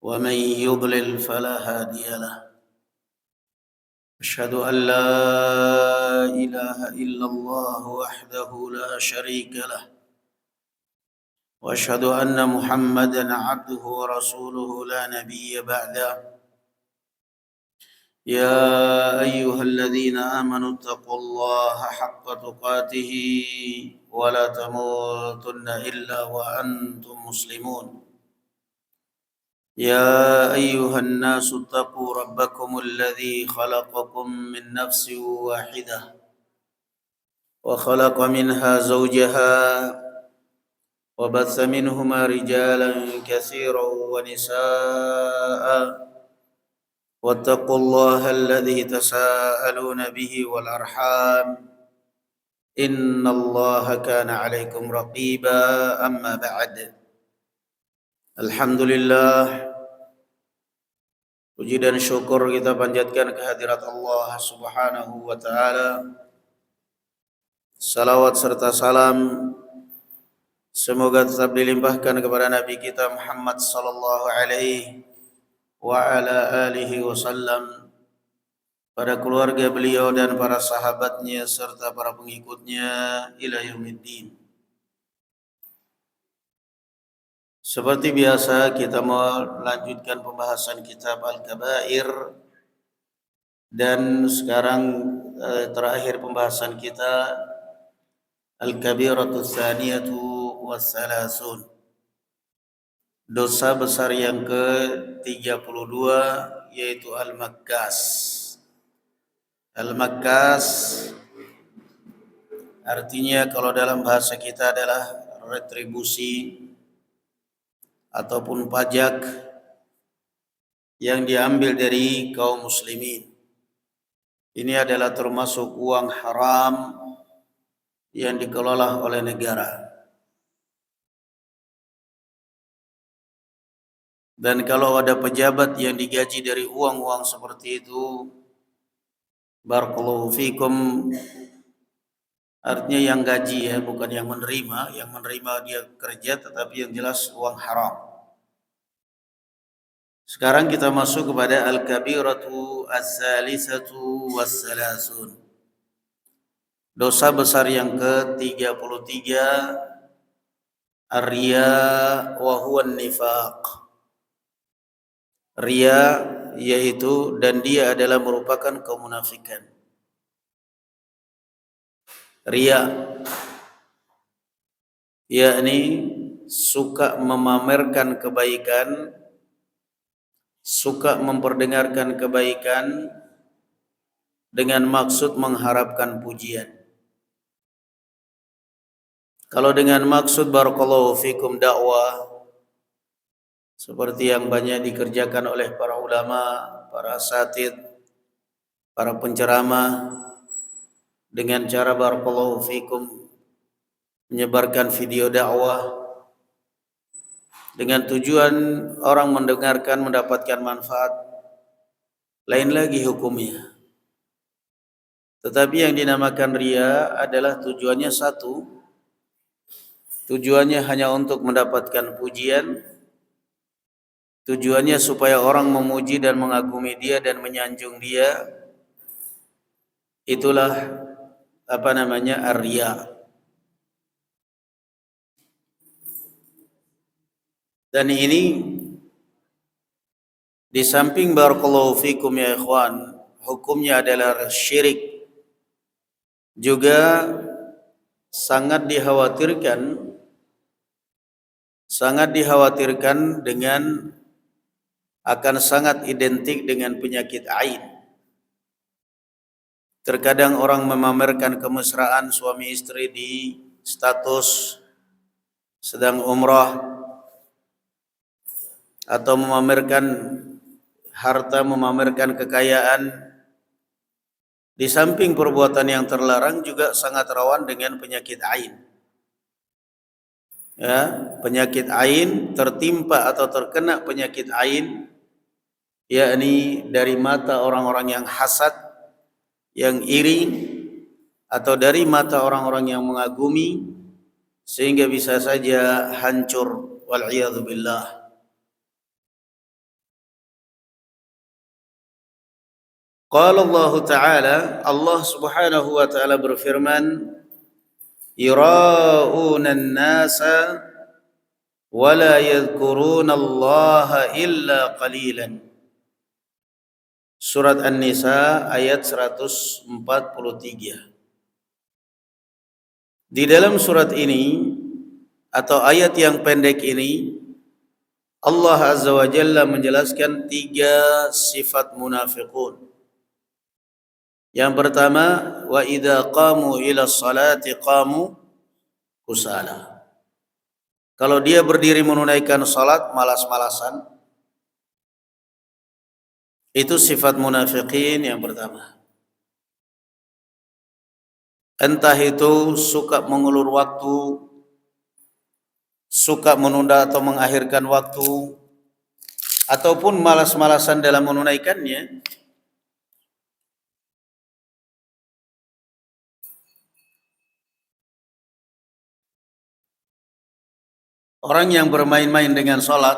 ومن يضلل فلا هادي له. أشهد أن لا إله إلا الله وحده لا شريك له، وأشهد أن محمدا عبده ورسوله لا نبي بعده. يا أيها الذين آمنوا اتقوا الله حق تقاته ولا تموتن إلا وأنتم مسلمون. يا أيها الناس اتقوا ربكم الذي خلقكم من نفس واحدة وخلق منها زوجها وبث منهما رجالا كثيرا ونساء، واتقوا الله الذي تساءلون به والأرحام إن الله كان عليكم رقيبا. أما بعد، Alhamdulillah, puji dan syukur kita panjatkan kehadirat Allah Subhanahu wa taala. Salawat serta salam semoga tetap dilimpahkan kepada Nabi kita Muhammad sallallahu alaihi wa ala alihi wasallam, pada keluarga beliau dan para sahabatnya serta para pengikutnya ila yaumiddin. Seperti biasa, kita melanjutkan pembahasan kitab Al-Kabair, dan sekarang terakhir pembahasan kita Al-Kabiratu Tsaniyatu Wassalasun, dosa besar yang ke-32, yaitu Al-Makkas. Al-Makkas artinya kalau dalam bahasa kita adalah retribusi ataupun pajak yang diambil dari kaum muslimin. Ini adalah termasuk uang haram yang dikelola oleh negara. Dan kalau ada pejabat yang digaji dari uang-uang seperti itu, barakallahu fikum, artinya yang gaji ya, bukan yang menerima. Yang menerima dia kerja, tetapi yang jelas uang haram. Sekarang kita masuk kepada Al-Kabiratu As-Salisatu Wassalasun, dosa besar yang ke-33, Ar-Riya wa huwa Nifaq. Riya yaitu dan dia adalah merupakan kemunafikan. Riya yakni suka memamerkan kebaikan, suka memperdengarkan kebaikan dengan maksud mengharapkan pujian. Kalau dengan maksud barakallahu fikum dakwah, seperti yang banyak dikerjakan oleh para ulama, para asatidz, para penceramah, dengan cara barakallahu fikum menyebarkan video dakwah dengan tujuan orang mendengarkan mendapatkan manfaat, lain lagi hukumnya. Tetapi yang dinamakan riya adalah tujuannya satu, tujuannya hanya untuk mendapatkan pujian, tujuannya supaya orang memuji dan mengagumi dia dan menyanjung dia. Itulah ar-riya. Dan ini di samping barakallahu fikum ya ikhwan, hukumnya adalah syirik, juga sangat dikhawatirkan dengan akan sangat identik dengan penyakit ain. Terkadang orang memamerkan kemesraan suami istri di status sedang umrah, atau memamerkan harta, memamerkan kekayaan. Di samping perbuatan yang terlarang juga sangat rawan dengan penyakit ain. Ya, penyakit ain, tertimpa atau terkena penyakit ain, yakni dari mata orang-orang yang hasad, yang iri, atau dari mata orang-orang yang mengagumi, sehingga bisa saja hancur, wal'iyadzu billah. Qala Allah Ta'ala, Allah Subhanahu wa Ta'ala berfirman, yura'una an-nasa wa la yadhkuruna Allah illa qalilan. Surat An-Nisa ayat 143. Di dalam surat ini atau ayat yang pendek ini, Allah Azza wa Jalla menjelaskan 3 sifat munafiqun. Yang pertama, wa idza qamu ila sholati qamu kusala. Kalau dia berdiri menunaikan salat malas-malasan. Itu sifat munafiqin yang pertama. Entah itu suka mengulur waktu, suka menunda atau mengakhirkan waktu, ataupun malas-malasan dalam menunaikannya. Orang yang bermain-main dengan salat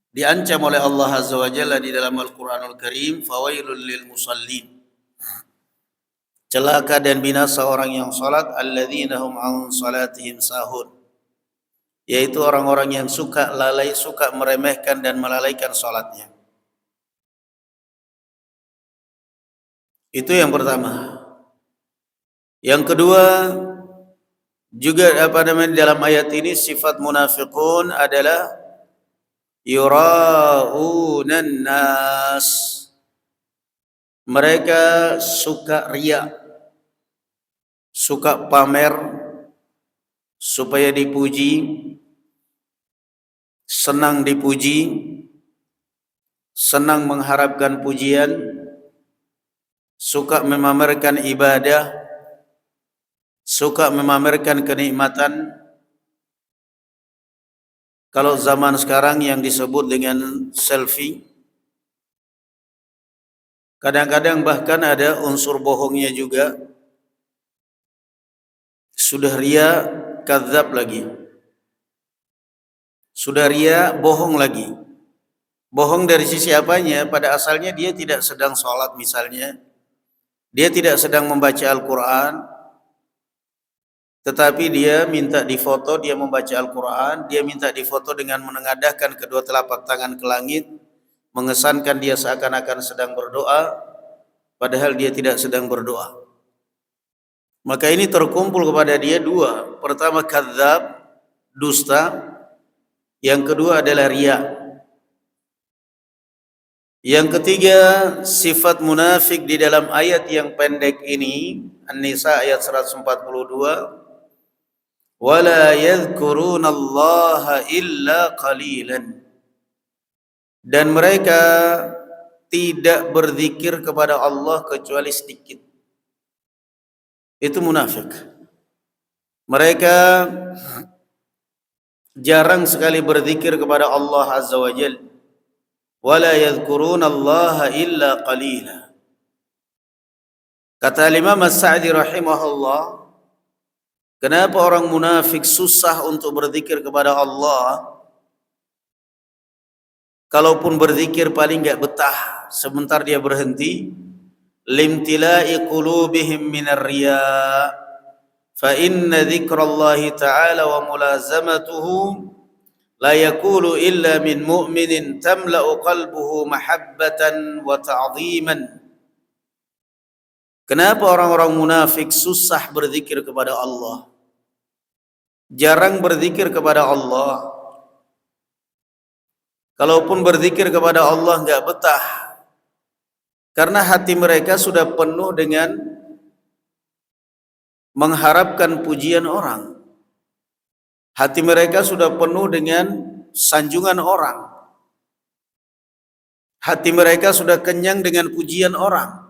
diancam oleh Allah Azza wa Jalla di dalam Al-Qur'anul Karim, fawailul lil musallin. Celaka dan binasa orang yang salat, alladzina hum an salatihim sahun. Yaitu orang-orang yang suka lalai, suka meremehkan dan melalaikan salatnya. Itu yang pertama. Yang kedua, juga dalam ayat ini sifat munafiqun adalah yura'unan nas. Mereka suka riya, suka pamer supaya dipuji, senang dipuji, senang mengharapkan pujian, suka memamerkan ibadah, suka memamerkan kenikmatan. Kalau zaman sekarang yang disebut dengan selfie, kadang-kadang bahkan ada unsur bohongnya juga. Sudah ria, kadzab lagi. Sudah ria, bohong lagi. Bohong dari sisi apanya? Pada asalnya dia tidak sedang sholat misalnya. Dia tidak sedang membaca Al-Quran. Tetapi dia minta difoto, dia membaca Al-Quran. Dia minta difoto dengan menengadahkan kedua telapak tangan ke langit, mengesankan dia seakan-akan sedang berdoa, padahal dia tidak sedang berdoa. Maka ini terkumpul kepada dia 2. Pertama kadzab, dusta. Yang kedua adalah riya. Yang ketiga, sifat munafik di dalam ayat yang pendek ini, An-Nisa ayat 142. Wala yadhkuruna Allah illa qalilan. Dan mereka tidak berzikir kepada Allah kecuali sedikit. Itu munafik. Mereka jarang sekali berzikir kepada Allah Azza wa Jalla. Wala yadhkuruna Allah illa qalila. Kata Imam As-Sa'di rahimahullah, kenapa orang munafik susah untuk berzikir kepada Allah? Kalaupun berzikir paling enggak betah, sebentar dia berhenti. Limtila'i qulubihim minar riya', fa inna dzikrallahi ta'ala wa mulazamatuhu la yakulu illa min mu'minin tamla'u qalbuhu mahabbatan wa ta'ziman. Kenapa orang-orang munafik susah berzikir kepada Allah? Jarang berzikir kepada Allah. Kalaupun berzikir kepada Allah enggak betah. Karena hati mereka sudah penuh dengan mengharapkan pujian orang. Hati mereka sudah penuh dengan sanjungan orang. Hati mereka sudah kenyang dengan pujian orang.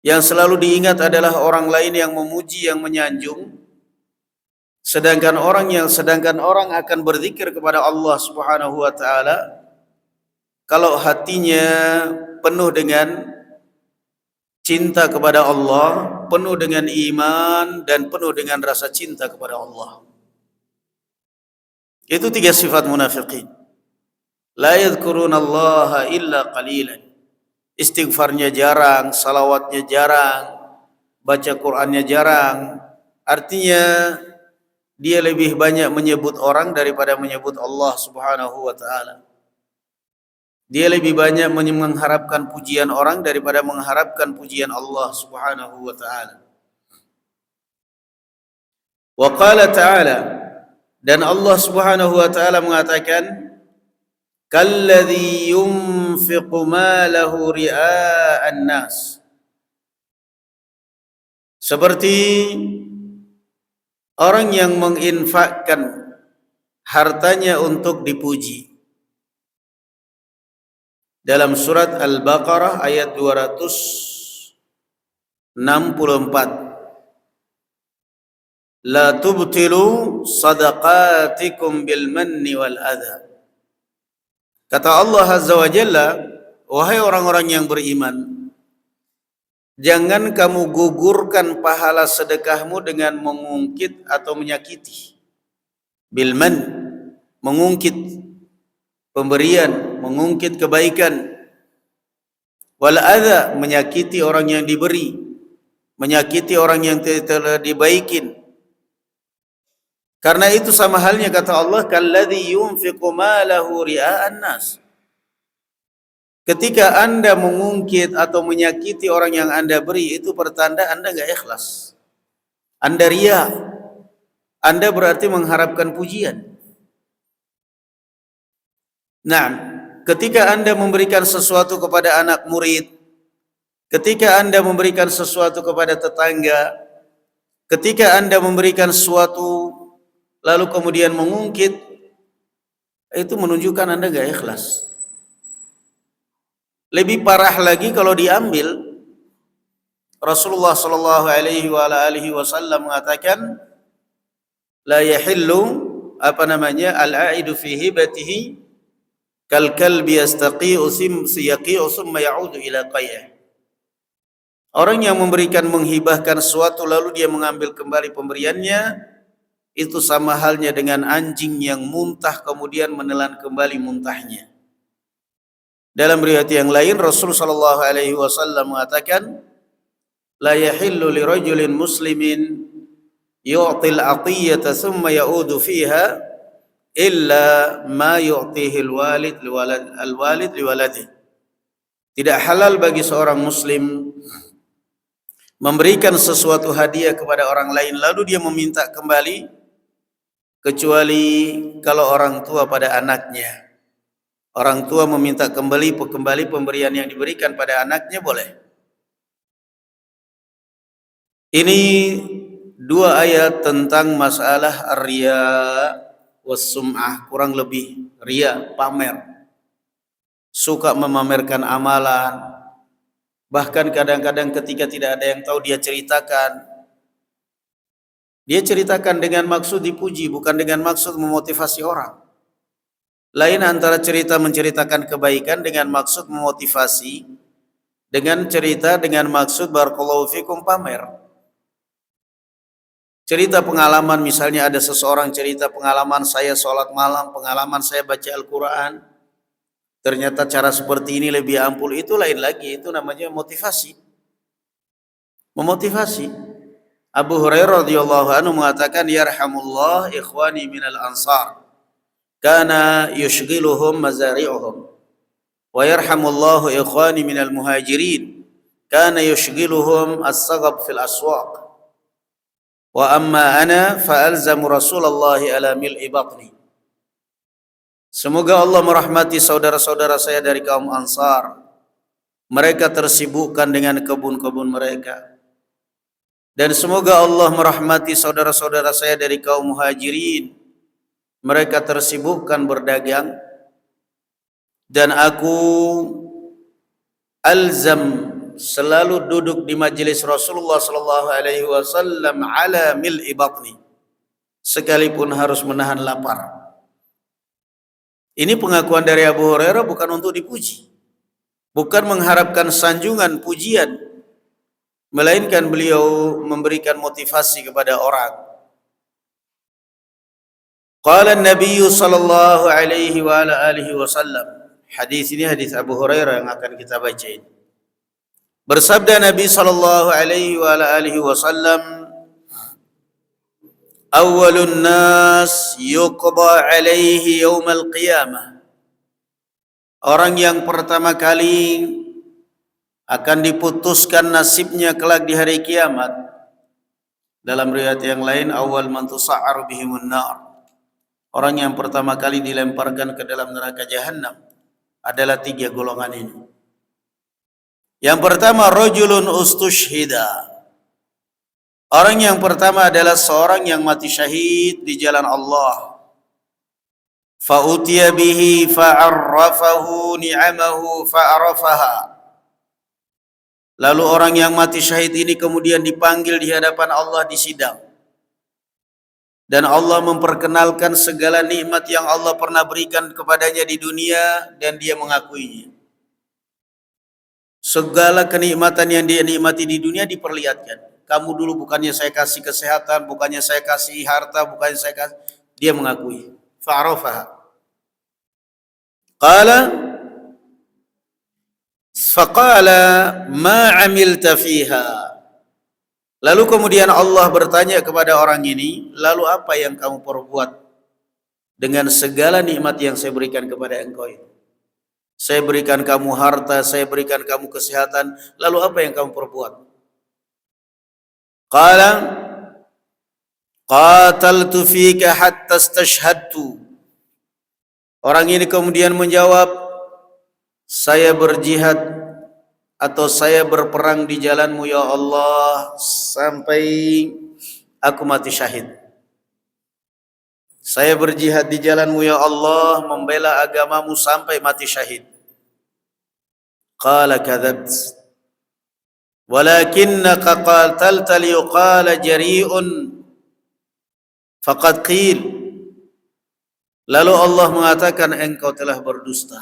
Yang selalu diingat adalah orang lain yang memuji, yang menyanjung. Sedangkan orang akan berzikir kepada Allah Subhanahu wa taala kalau hatinya penuh dengan cinta kepada Allah, penuh dengan iman dan penuh dengan rasa cinta kepada Allah. Itu 3 sifat munafikin. la yadhkurunallaha illa qalilan. Istighfarnya jarang, salawatnya jarang, baca Qur'annya jarang. Artinya dia lebih banyak menyebut orang daripada menyebut Allah Subhanahu wa taala. Dia lebih banyak mengharapkan pujian orang daripada mengharapkan pujian Allah Subhanahu wa taala. Wa qala ta'ala, dan Allah Subhanahu wa taala mengatakan, kalladzi yunfiqu malahu ria'an nas. Seperti orang yang menginfakkan hartanya untuk dipuji. Dalam surat Al-Baqarah ayat 264, la tubtilu sadaqatikum bil manni wal adha. Kata Allah Azza wa Jalla, wahai orang-orang yang beriman, jangan kamu gugurkan pahala sedekahmu dengan mengungkit atau menyakiti. Bil man, mengungkit pemberian, mengungkit kebaikan. Wal adha, menyakiti orang yang diberi, menyakiti orang yang telah dibaikin. Karena itu sama halnya kata Allah, kalladzi yunfiqu malahu ria'an nas. Ketika Anda mengungkit atau menyakiti orang yang Anda beri, itu pertanda Anda enggak ikhlas. Anda riya. Anda berarti mengharapkan pujian. Nah, ketika Anda memberikan sesuatu kepada anak murid, ketika Anda memberikan sesuatu kepada tetangga, ketika Anda memberikan sesuatu lalu kemudian mengungkit, itu menunjukkan Anda enggak ikhlas. Lebih parah lagi kalau diambil, Rasulullah sallallahu alaihi wasallam mengatakan, la yahillu al-aidu fi hibatihi kal kalbi yastaqi'u summa ya'udu ila qayh. Orang yang menghibahkan sesuatu lalu dia mengambil kembali pemberiannya, itu sama halnya dengan anjing yang muntah kemudian menelan kembali muntahnya. Dalam riwayat yang lain Rasul sallallahu alaihi wasallam mengatakan, la yahillu lirajulin muslimin yu'til atiyata thumma ya'udu fiha illa ma yu'tihi alwalid liwaladihi. Tidak halal bagi seorang muslim memberikan sesuatu hadiah kepada orang lain lalu dia meminta kembali, kecuali kalau orang tua pada anaknya. Orang tua meminta kembali pemberian yang diberikan pada anaknya boleh. Ini dua ayat tentang masalah riya was sum'ah, kurang lebih riya, pamer. Suka memamerkan amalan. Bahkan kadang-kadang ketika tidak ada yang tahu dia ceritakan. Dia ceritakan dengan maksud dipuji, bukan dengan maksud memotivasi orang. Lain antara cerita menceritakan kebaikan dengan maksud memotivasi, dengan cerita dengan maksud barakallahu fikum pamer. Cerita pengalaman, misalnya ada seseorang cerita pengalaman saya sholat malam, pengalaman saya baca Al-Quran, ternyata cara seperti ini lebih ampul, itu lain lagi, itu namanya motivasi. Memotivasi. Abu Hurairah radhiyallahu anhu mengatakan, yarhamullah ikhwani minal ansar, kana yushghiluhum mazari'uhum, wa yarhamullahu ikhwani minal muhajirin, kana yushghiluhum as-saghab fil aswaq, wa amma ana fa'alzamu Rasulullah ala mil'i batni. Semoga Allah merahmati saudara-saudara saya dari kaum Ansar. Mereka tersibukkan dengan kebun-kebun mereka. Dan semoga Allah merahmati saudara-saudara saya dari kaum Muhajirin. Mereka tersibukkan berdagang. Dan aku alzam, selalu duduk di majelis Rasulullah sallallahu alaihi wasallam ala mil'i batni, sekalipun harus menahan lapar. Ini pengakuan dari Abu Hurairah bukan untuk dipuji, bukan mengharapkan sanjungan pujian, melainkan beliau memberikan motivasi kepada orang. Qala an-nabiy sallallahu alaihi wa ala alihi wasallam. Hadis ini hadis Abu Hurairah yang akan kita baca ini. Bersabda Nabi sallallahu alaihi wa ala alihi wasallam, awwalun nas yuqda alaihi yaumal qiyamah. Orang yang pertama kali akan diputuskan nasibnya kelak di hari kiamat. Dalam riwayat yang lain, awal man tusa'ar bihimun nar. Orang yang pertama kali dilemparkan ke dalam neraka Jahannam adalah 3 golongan ini. Yang pertama, rajulun ustushhida. Orang yang pertama adalah seorang yang mati syahid di jalan Allah. Fa'utiya bihi fa'arrafahu ni'amahu fa'arafaha. Lalu orang yang mati syahid ini kemudian dipanggil di hadapan Allah di sidang. Dan Allah memperkenalkan segala nikmat yang Allah pernah berikan kepadanya di dunia dan dia mengakuinya. Segala kenikmatan yang dia nikmati di dunia diperlihatkan. Kamu dulu bukannya saya kasih kesehatan, bukannya saya kasih harta, bukannya saya kasih. Dia mengakui. Fa'arafaha. Faqala ma 'amilta fiha. Lalu kemudian Allah bertanya kepada orang ini, lalu apa yang kamu perbuat dengan segala nikmat yang saya berikan kepada engkau ini? Saya berikan kamu harta, saya berikan kamu kesehatan, lalu apa yang kamu perbuat? Qala qataltu fika hatta istashhadtu. Orang ini kemudian menjawab, saya berjihad atau saya berperang di jalanmu ya Allah sampai aku mati syahid. Saya berjihad di jalanmu ya Allah, membela agamamu sampai mati syahid. Qala kadzabt walakinnaka qatalta liyuqala jari'un faqad qil. Lalu Allah mengatakan engkau telah berdusta.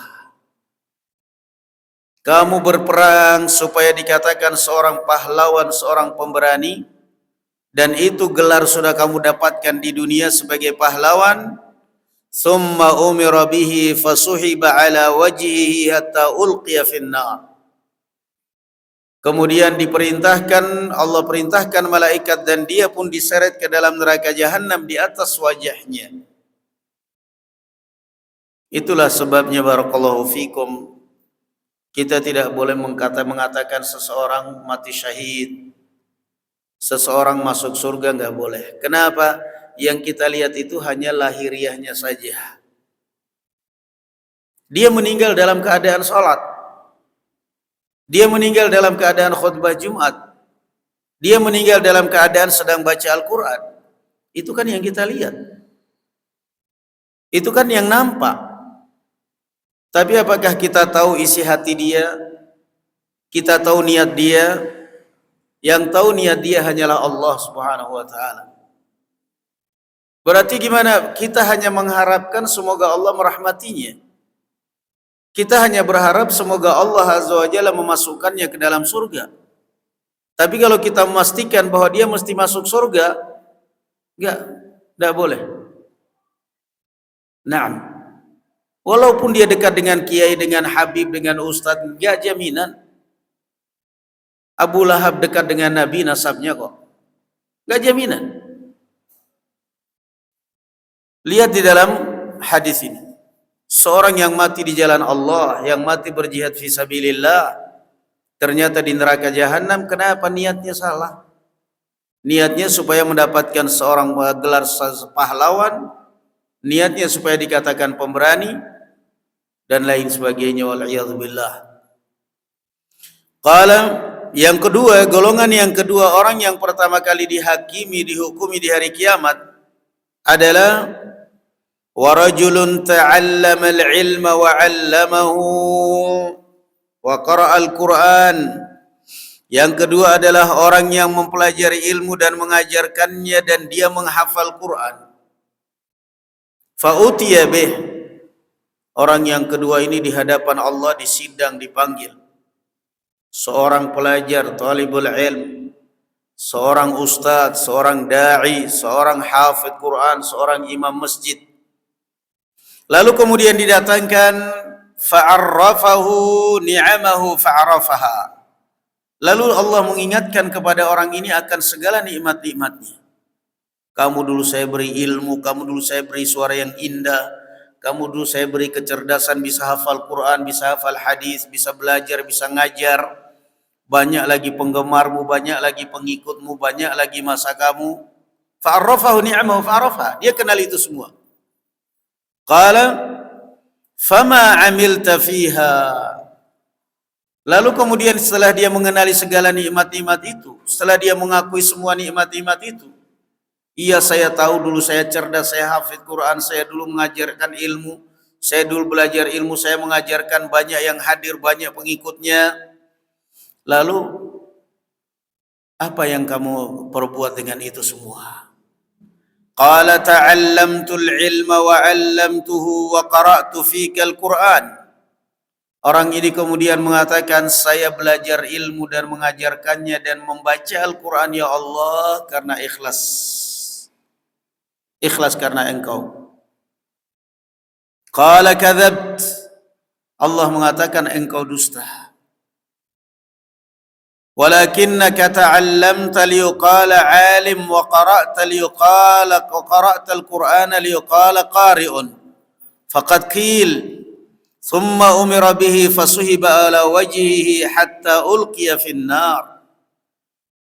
Kamu berperang supaya dikatakan seorang pahlawan, seorang pemberani, dan itu gelar sudah kamu dapatkan di dunia sebagai pahlawan. Thumma umira bihi fasuhiba ala wajhihi hatta ulqiya finnar. Kemudian diperintahkan, Allah perintahkan malaikat dan dia pun diseret ke dalam neraka Jahannam di atas wajahnya. Itulah sebabnya barakallahu fikum, kita tidak boleh mengatakan seseorang mati syahid, seseorang masuk surga, enggak boleh. Kenapa? Yang kita lihat itu hanya lahiriahnya saja. Dia meninggal dalam keadaan sholat. Dia meninggal dalam keadaan khutbah Jumat. Dia meninggal dalam keadaan sedang baca Al-Quran. Itu kan yang kita lihat. Itu kan yang nampak. Tapi apakah kita tahu isi hati dia? Kita tahu niat dia? Yang tahu niat dia hanyalah Allah Subhanahu wa ta'ala. Berarti gimana? Kita hanya mengharapkan semoga Allah merahmatinya. Kita hanya berharap semoga Allah Azza wa Jalla memasukkannya ke dalam surga. Tapi kalau kita memastikan bahwa dia mesti masuk surga, enggak boleh. Naam. Walaupun dia dekat dengan kiai, dengan habib, dengan ustaz, enggak jaminan. Abu Lahab dekat dengan Nabi nasabnya kok. Enggak jaminan. Lihat di dalam hadis ini. Seorang yang mati di jalan Allah, yang mati berjihad fi sabilillah, ternyata di neraka Jahannam, kenapa niatnya salah? Niatnya supaya mendapatkan seorang gelar pahlawan, niatnya supaya dikatakan pemberani, dan lain sebagainya, wal'iyadzubillah. Qala, yang kedua, golongan yang kedua, orang yang pertama kali dihakimi, dihukumi di hari kiamat adalah warajulun ta'allama al-ilma wa 'allamahu wa qara'a al-Qur'an. Yang kedua adalah orang yang mempelajari ilmu dan mengajarkannya dan dia menghafal Quran. Fa'utiya bih. Orang yang kedua ini di hadapan Allah, di sidang dipanggil. Seorang pelajar, talibul ilm, seorang ustaz, seorang da'i, seorang hafidh Quran, seorang imam masjid. Lalu kemudian didatangkan fa'arrafahu ni'amahu fa'arafaha. Lalu Allah mengingatkan kepada orang ini akan segala nikmat-nikmatnya. Kamu dulu saya beri ilmu, kamu dulu saya beri suara yang indah, kamu dulu saya beri kecerdasan, bisa hafal Quran, bisa hafal hadis, bisa belajar, bisa ngajar. Banyak lagi penggemarmu, banyak lagi pengikutmu, banyak lagi masa kamu. Fa'arrafahu ni'amahu fa'arafaha. Dia kenal itu semua. Qala fama 'amilta fiha. Lalu kemudian setelah dia mengenali segala nikmat-nikmat itu, setelah dia mengakui semua nikmat-nikmat itu, iya saya tahu dulu saya cerdas, saya hafid Quran, saya dulu mengajarkan ilmu, saya dulu belajar ilmu, saya mengajarkan banyak yang hadir, banyak pengikutnya. Lalu apa yang kamu perbuat dengan itu semua? Qala ta'allamtul ilma wa 'allamtuhu wa qara'tu fikal Qur'an. Orang ini kemudian mengatakan, saya belajar ilmu dan mengajarkannya dan membaca Al-Quran ya Allah karena ikhlas. Ikhlas karena engkau. Qala kadzabt. Allah mengatakan engkau dusta. Walakinnaka ta'allamta liyuqala 'alim wa qara'ta al-Qur'ana liyuqala qari'un. Faqad qil ثم أمر به فصهب على وجهه حتى ألقي في النار.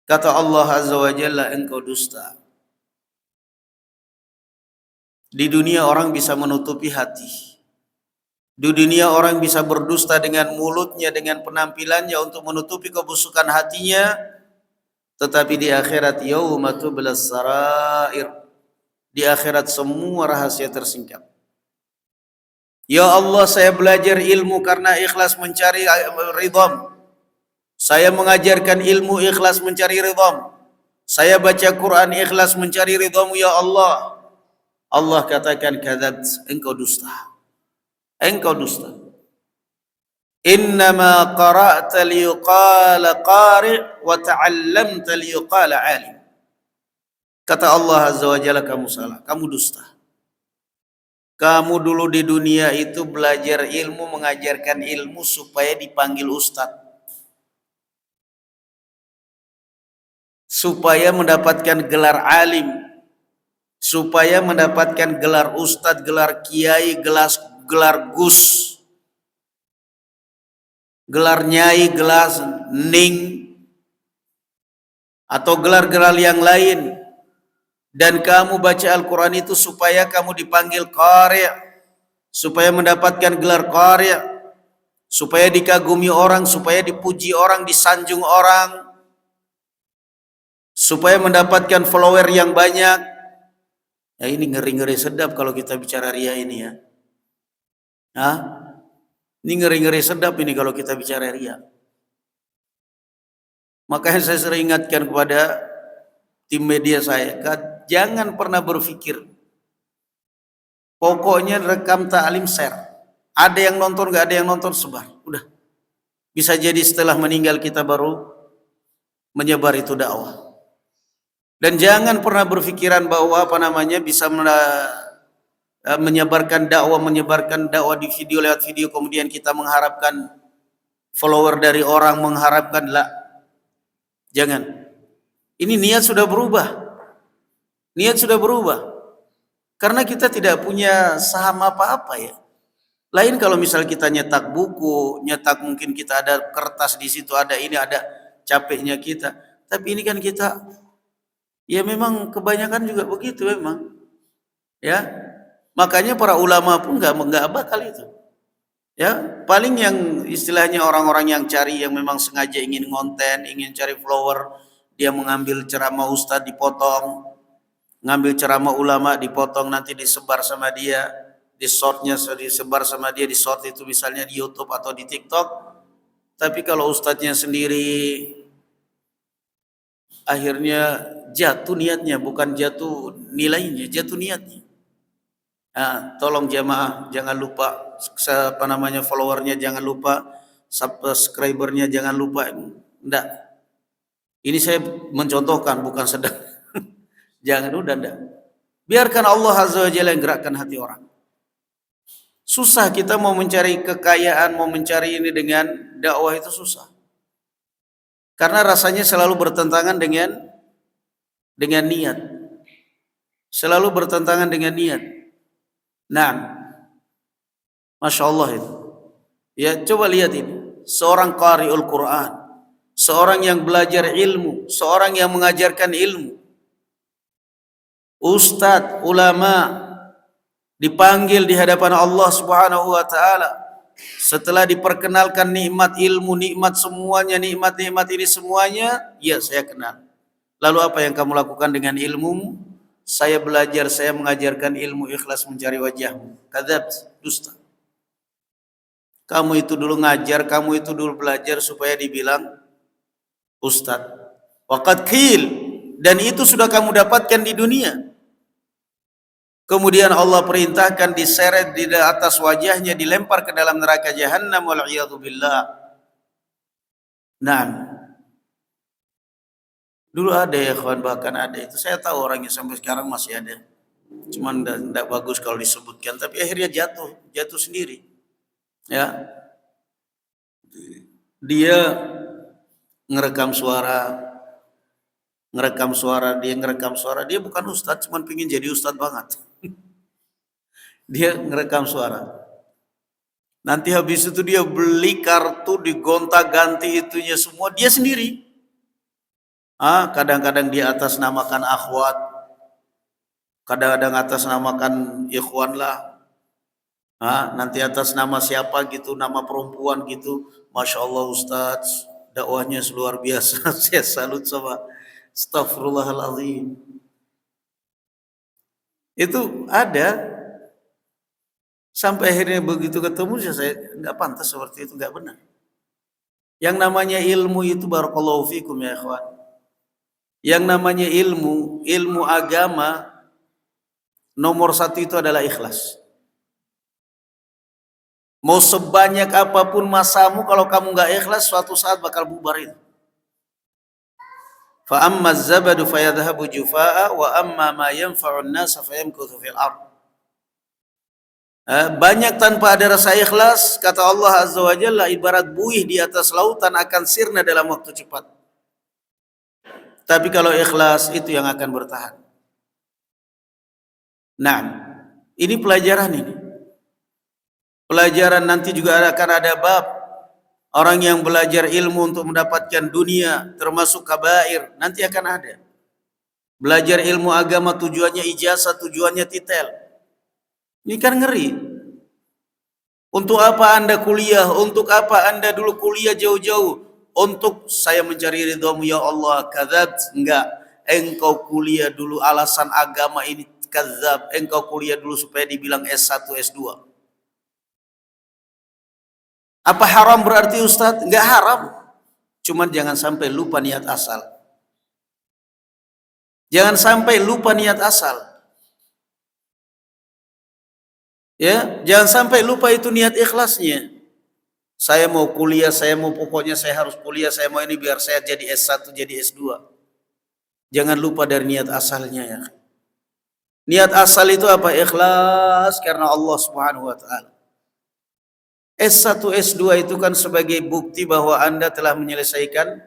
Kata Allah Azza wa Jalla, engkau dusta. Di dunia orang bisa menutupi hati. Di dunia orang bisa berdusta dengan mulutnya, dengan penampilannya untuk menutupi kebusukan hatinya. Tetapi di akhirat yauma tublas sarair. Di akhirat semua rahasia tersingkap. Ya Allah, saya belajar ilmu karena ikhlas mencari ridham. Saya mengajarkan ilmu ikhlas mencari ridham. Saya baca Quran ikhlas mencari ridhamu ya Allah. Allah katakan kadzabt, engkau dusta. Engkau dusta. Innama qara'ta liyuqala qari' wa ta'allamta liyuqala 'alim. Kata Allah Azza wa Jalla, kamu salah, kamu dusta. Kamu dulu di dunia itu belajar ilmu, mengajarkan ilmu supaya dipanggil ustadz, supaya mendapatkan gelar alim, supaya mendapatkan gelar ustadz, gelar kiai, gelar gus, gelar nyai, gelar ning, atau gelar-gelar yang lain. Dan kamu baca Al-Quran itu supaya kamu dipanggil qari', supaya mendapatkan gelar qari', supaya dikagumi orang, supaya dipuji orang, disanjung orang, supaya mendapatkan follower yang banyak. Ya ini ngeri-ngeri sedap kalau kita bicara ria ini ya. Hah? Ini ngeri-ngeri sedap ini kalau kita bicara ria. Makanya saya sering ingatkan kepada tim media saya, jangan pernah berpikir pokoknya rekam ta'lim share, ada yang nonton gak ada yang nonton sebar, udah. Bisa jadi setelah meninggal kita baru menyebar itu dakwah. Dan jangan pernah berpikiran bahwa bisa menyebarkan dakwah di video, lewat video kemudian kita mengharapkan follower dari orang, mengharapkan lah. Jangan. Ini niat sudah berubah. Niat sudah berubah. Karena kita tidak punya saham apa-apa ya. Lain kalau misal kita nyetak buku, nyetak mungkin kita ada kertas di situ, ada ini, ada capeknya kita. Tapi ini kan kita, ya memang kebanyakan juga begitu memang. Ya, makanya para ulama pun nggak bakal itu. Ya, paling yang istilahnya orang-orang yang cari, yang memang sengaja ingin konten, ingin cari follower, dia mengambil ceramah ustadz dipotong, ngambil ceramah ulama dipotong, nanti disebar sama dia, di shortnya disebar sama dia, di short itu misalnya di YouTube atau di TikTok. Tapi kalau ustadznya sendiri akhirnya jatuh niatnya, bukan jatuh nilainya, jatuh niatnya. Nah, tolong jamaah jangan lupa followernya jangan lupa, subscribernya jangan lupa. Enggak. Ini saya mencontohkan, bukan sedang. Jangan, udah enggak. Biarkan Allah Azza wa Jalla yang gerakkan hati orang. Susah kita mau mencari kekayaan, mau mencari ini dengan dakwah itu susah. Karena rasanya selalu bertentangan dengan niat. Selalu bertentangan dengan niat. Nah, Masya Allah itu. Ya, coba lihat ini. Seorang qari'ul Quran, seorang yang belajar ilmu, seorang yang mengajarkan ilmu, ustadz, ulama, dipanggil di hadapan Allah Subhanahu wa taala. Setelah diperkenalkan nikmat ilmu, nikmat semuanya, nikmat-nikmat ini semuanya, ya saya kenal. Lalu apa yang kamu lakukan dengan ilmumu? Saya belajar, saya mengajarkan ilmu ikhlas mencari wajahmu. Kadzab, dusta. Kamu itu dulu ngajar, kamu itu dulu belajar supaya dibilang ustaz. Waqad qil, dan itu sudah kamu dapatkan di dunia. Kemudian Allah perintahkan diseret di atas wajahnya, dilempar ke dalam neraka Jahannam wal iyadzu billah. Nah, dulu ada ya kawan, bahkan ada itu. Saya tahu orangnya sampai sekarang masih ada. Cuman tidak bagus kalau disebutkan, tapi akhirnya jatuh sendiri. Ya, dia ngerekam suara, dia bukan ustadz, cuman pingin jadi ustadz banget. Dia ngerekam suara. Nanti habis itu dia beli kartu, digonta-ganti itunya semua dia sendiri. Kadang-kadang dia atas namakan akhwat, kadang-kadang atas namakan ikhwan lah. Nanti atas nama siapa gitu, nama perempuan gitu. Masya Allah Ustadz, dakwahnya luar biasa. Saya salut sama. Astaghfirullahaladzim. Itu ada. Sampai akhirnya begitu ketemu saya nggak pantas seperti itu, nggak benar. Yang namanya ilmu itu barakallahu fikum ya ikhwan. Yang namanya ilmu agama, nomor satu itu adalah ikhlas. Mau sebanyak apapun masamu, kalau kamu nggak ikhlas, suatu saat bakal bubar itu. Fa amma az-zabadu fayadhhabu jufaa'a wa amma ma yanfa'u an-nasa fayamkuthu fil ardh. Banyak tanpa ada rasa ikhlas, kata Allah Azza wa Jalla, ibarat buih di atas lautan akan sirna dalam waktu cepat. Tapi kalau ikhlas itu yang akan bertahan. Nah, ini pelajaran ini. Pelajaran nanti juga akan ada bab orang yang belajar ilmu untuk mendapatkan dunia, termasuk kabair, nanti akan ada. Belajar ilmu agama tujuannya ijazah, tujuannya titel. Ini kan ngeri. Untuk apa Anda kuliah? Untuk apa Anda dulu kuliah jauh-jauh? Untuk saya mencari ridhamu ya Allah. Kadzab, enggak. Engkau kuliah dulu alasan agama ini kadzab. Engkau kuliah dulu supaya dibilang S1, S2. Apa haram berarti Ustadz? Enggak haram. Cuman jangan sampai lupa niat asal. Jangan sampai lupa niat asal. Ya, jangan sampai lupa itu niat ikhlasnya. Saya mau kuliah, pokoknya saya harus kuliah, saya mau ini biar saya jadi S1, jadi S2. Jangan lupa dari niat asalnya ya. Niat asal itu apa? Ikhlas karena Allah Subhanahu wa taala. S1, S2 itu kan sebagai bukti bahwa Anda telah menyelesaikan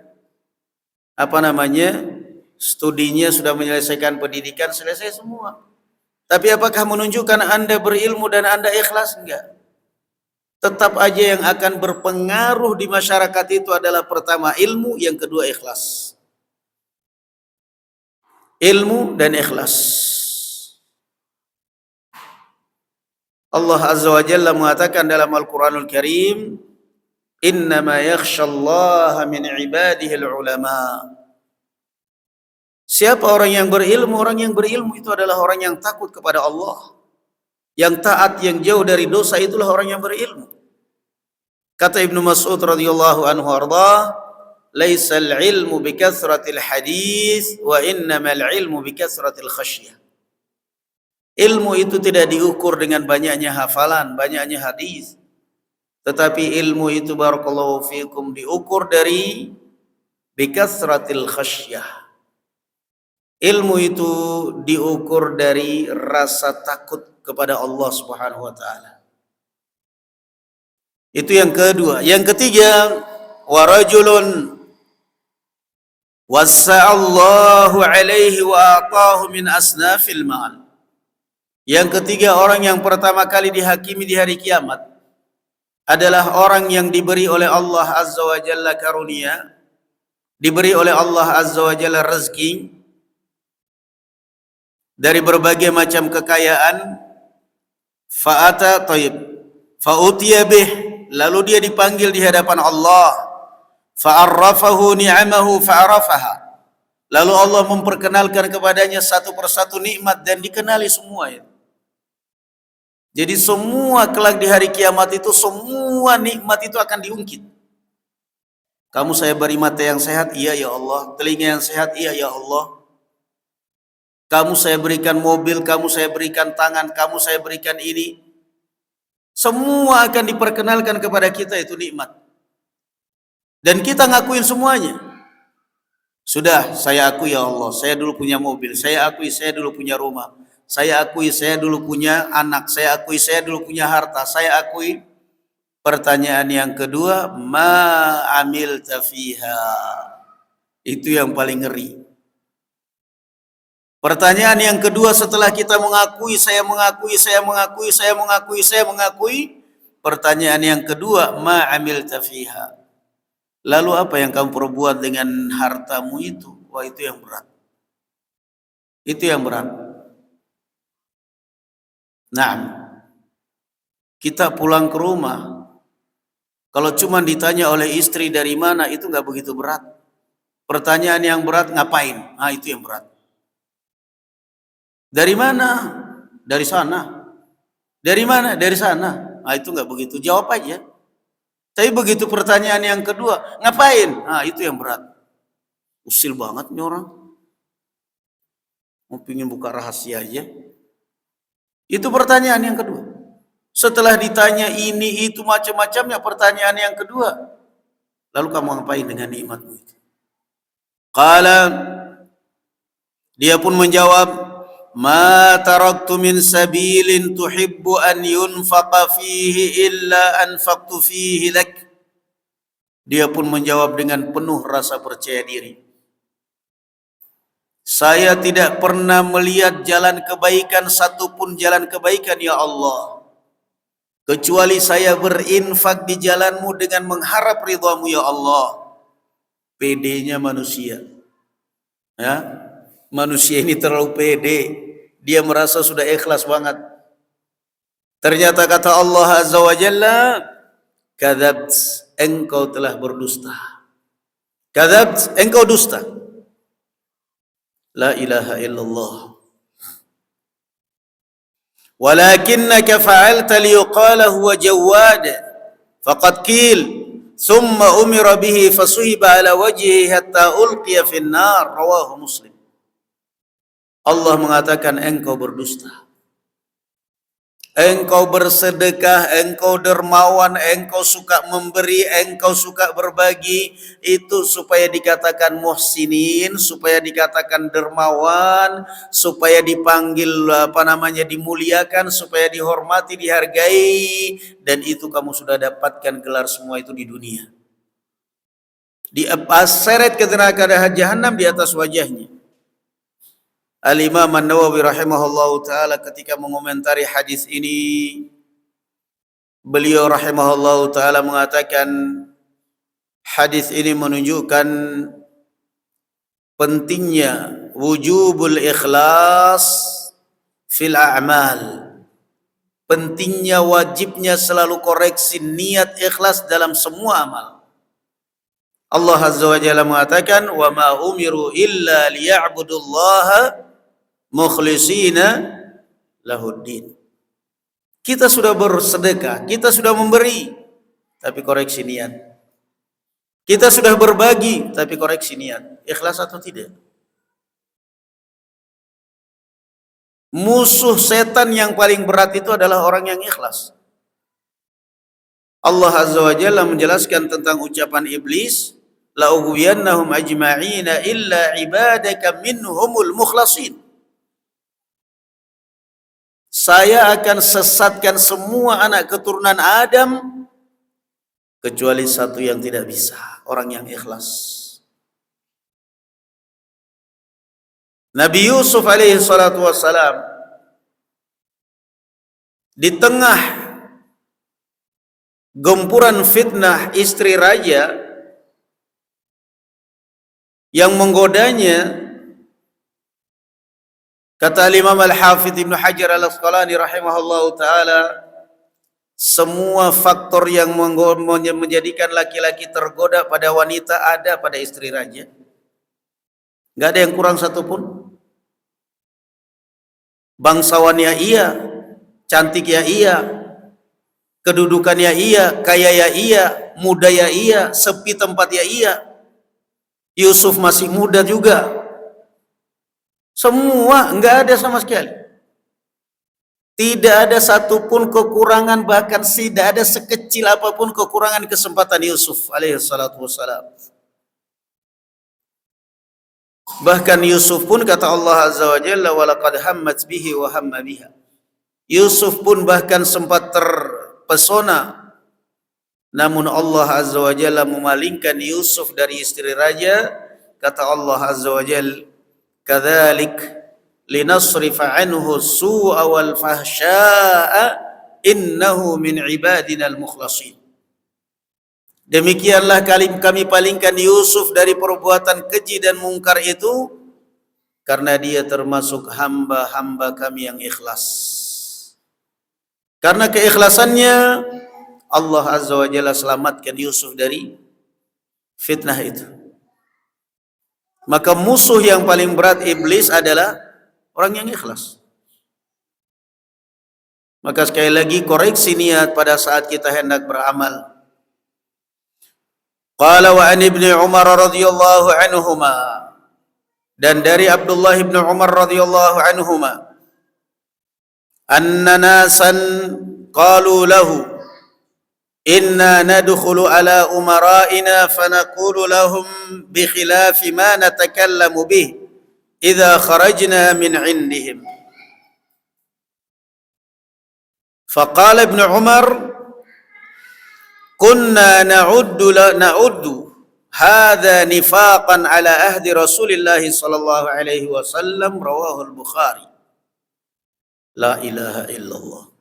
studinya, sudah menyelesaikan pendidikan, selesai semua. Tapi apakah menunjukkan Anda berilmu dan Anda ikhlas? Enggak. Tetap aja yang akan berpengaruh di masyarakat itu adalah pertama ilmu, yang kedua ikhlas. Ilmu dan ikhlas. Allah Azza wa Jalla mengatakan dalam Al-Quranul Karim, innama yakhshallaha min ibadihil ulama. Siapa orang yang berilmu? Orang yang berilmu itu adalah orang yang takut kepada Allah, yang taat, yang jauh dari dosa, itulah orang yang berilmu. Kata Ibnu Mas'ud radhiyallahu anhu arda, laisal ilmu bikathratil hadis wa innamal ilmu bikathratil khasyah. Ilmu itu tidak diukur dengan banyaknya hafalan, banyaknya hadis. Tetapi ilmu itu barakallahu fikum diukur dari bikathratil khasyah. Ilmu itu diukur dari rasa takut kepada Allah Subhanahu wa taala. Itu yang kedua. Yang ketiga, wa rajulun wassa'allahu alaihi wa atahu min asnafil mal. Yang ketiga, orang yang pertama kali dihakimi di hari kiamat adalah orang yang diberi oleh Allah Azza wa Jalla karunia, diberi oleh Allah Azza wa Jalla rezeki dari berbagai macam kekayaan, fa'ata tayyib fa'utiya bih, lalu dia dipanggil di hadapan Allah, fa'arrafahu ni'amahu fa'arafaha, lalu Allah memperkenalkan kepadanya satu persatu nikmat dan dikenali semua itu. Jadi semua kelak di hari kiamat itu, semua nikmat itu akan diungkit. Kamu saya beri mata yang sehat, iya ya Allah. Telinga yang sehat, iya ya Allah. Kamu saya berikan mobil, kamu saya berikan tangan, kamu saya berikan ini. Semua akan diperkenalkan kepada kita itu nikmat. Dan kita ngakuin semuanya. Sudah, saya akui ya Allah, saya dulu punya mobil, saya akui saya dulu punya rumah. Saya akui saya dulu punya anak, saya akui saya dulu punya harta, saya akui. Pertanyaan yang kedua, ma amilta fiha. Itu yang paling ngeri. Pertanyaan yang kedua setelah kita mengakui, saya mengakui, saya mengakui, saya mengakui, saya mengakui. Pertanyaan yang kedua, ma amilta fiha. Lalu apa yang kamu perbuat dengan hartamu itu? Wah, itu yang berat. Itu yang berat. Nah, kita pulang ke rumah, kalau cuma ditanya oleh istri dari mana, itu nggak begitu berat. Pertanyaan yang berat, ngapain? Nah, itu yang berat. Dari mana? Dari sana. Dari mana? Dari sana. Nah, itu nggak begitu, jawab aja. Tapi begitu pertanyaan yang kedua, ngapain? Nah, itu yang berat. Usil banget nih orang. Mau pingin buka rahasia aja. Itu pertanyaan yang kedua. Setelah ditanya ini, itu, macam-macamnya, pertanyaan yang kedua, lalu kamu ngapain dengan nikmatmu itu? Qala, dia pun menjawab, ma taraktu min sabilin tuhibbu an yunfaqa fihi illa anfaqtu fihi lak. Dia pun menjawab dengan penuh rasa percaya diri. Saya tidak pernah melihat jalan kebaikan, satupun jalan kebaikan ya Allah, kecuali saya berinfak di jalanmu dengan mengharap ridhamu ya Allah. Pedenya manusia. Ya, manusia ini terlalu pede. Dia merasa sudah ikhlas banget. Ternyata kata Allah Azza wa Jalla, kadzabt, engkau telah berdusta. Kadzabt, engkau dusta. La ilaha illallah. Walakinnaka fa'alta liyuqala huwa jawad faqad qil thumma umira bihi fasuhiba ala wajhihi hatta ulqiya fin nar. Rawahu Muslim. Allah mengatakan engkau berdusta, engkau bersedekah, engkau dermawan, engkau suka memberi, engkau suka berbagi, itu supaya dikatakan muhsinin, supaya dikatakan dermawan, supaya dipanggil dimuliakan, supaya dihormati, dihargai, dan itu kamu sudah dapatkan gelar semua itu di dunia. Diseret ke neraka jahanam di atas wajahnya. Al-Imam An-Nawawi rahimahullahu ta'ala ketika mengomentari hadis ini, beliau rahimahullahu ta'ala mengatakan hadis ini menunjukkan pentingnya wujubul ikhlas fil a'mal, pentingnya wajibnya selalu koreksi niat ikhlas dalam semua amal. Allah Azza wa Jalla mengatakan, wa ma umiru illa liya'budullaha mukhlisina lahuddin. Kita sudah bersedekah, kita sudah memberi, tapi koreksi niat. Kita sudah berbagi, tapi koreksi niat. Ikhlas atau tidak? Musuh setan yang paling berat itu adalah orang yang ikhlas. Allah Azza wa Jalla menjelaskan tentang ucapan iblis, la ughwiyannahum ajma'ina illa ibadaka minhumul mukhlasin. Saya akan sesatkan semua anak keturunan Adam kecuali satu yang tidak bisa, orang yang ikhlas. Nabi Yusuf alaihi salatu wassalam di tengah gempuran fitnah istri raja yang menggodanya, kata Imam Al-Hafidh Ibnu Hajar Al-Asqalani rahimahullahu taala, semua faktor yang menjadikan laki-laki tergoda pada wanita ada pada istri raja. Enggak ada yang kurang satupun. Bangsawannya iya, cantik ya iya, kedudukannya iya, kaya ya iya, muda ya iya, sepi tempat ya iya. Yusuf masih muda juga. Semua enggak ada sama sekali. Tidak ada satupun kekurangan, bahkan tidak ada sekecil apapun kekurangan kesempatan Yusuf alaihi salatu wassalam. Bahkan Yusuf pun kata Allah azza wa jalla, walaqad hammat bihi wa hamma biha. Yusuf pun bahkan sempat terpesona, namun Allah azza wa jalla memalingkan Yusuf dari istri raja. Kata Allah azza wa jalla, kadzalik linasrifa anhu su'a wal fahsya'a innahu min ibadina al-mukhlasin. Demikianlah kami palingkan Yusuf dari perbuatan keji dan mungkar itu, karena dia termasuk hamba-hamba kami yang ikhlas. Karena keikhlasannya, Allah azza wa jalla selamatkan Yusuf dari fitnah itu. Maka musuh yang paling berat iblis adalah orang yang ikhlas. Maka sekali lagi koreksi niat pada saat kita hendak beramal. Qala wa an ibni Umar radhiyallahu anhuma, dan dari Abdullah ibn Umar radhiyallahu anhuma, anna nasan qalu lahu inna nadkhulu ala umara'ina fanaqulu lahum bi khilafi ma natakallamu bih idza kharajna min indihim. Faqala ibn Umar, kunna na'uddu hadha nifaqan ala ahdi Rasulillah sallallahu alaihi wasallam, rawahu al-Bukhari. La ilaha illallah.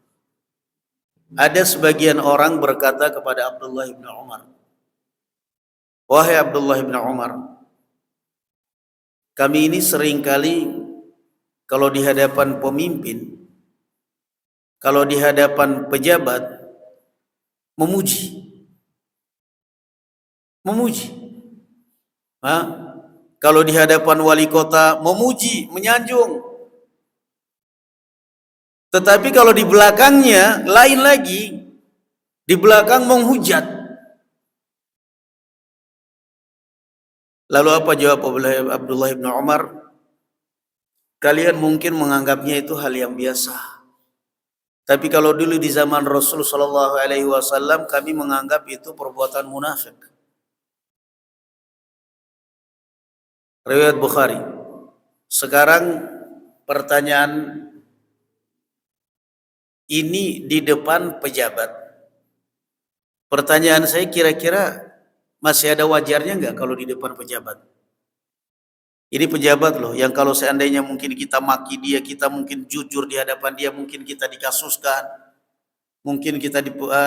Ada sebagian orang berkata kepada Abdullah bin Umar, wahai Abdullah bin Umar, kami ini seringkali kalau di hadapan pemimpin, kalau di hadapan pejabat, memuji. Kalau di hadapan wali kota, memuji, menyanjung. Tetapi kalau di belakangnya lain lagi, di belakang menghujat. Lalu apa jawab Abdullah bin Umar? Kalian mungkin menganggapnya itu hal yang biasa. Tapi kalau dulu di zaman Rasul sallallahu alaihi wasallam, kami menganggap itu perbuatan munafik. Riwayat Bukhari. Sekarang pertanyaan ini di depan pejabat. Pertanyaan saya, kira-kira masih ada wajarnya enggak kalau di depan pejabat? Ini pejabat loh, yang kalau seandainya mungkin kita maki dia, kita mungkin jujur di hadapan dia, mungkin kita dikasuskan, mungkin kita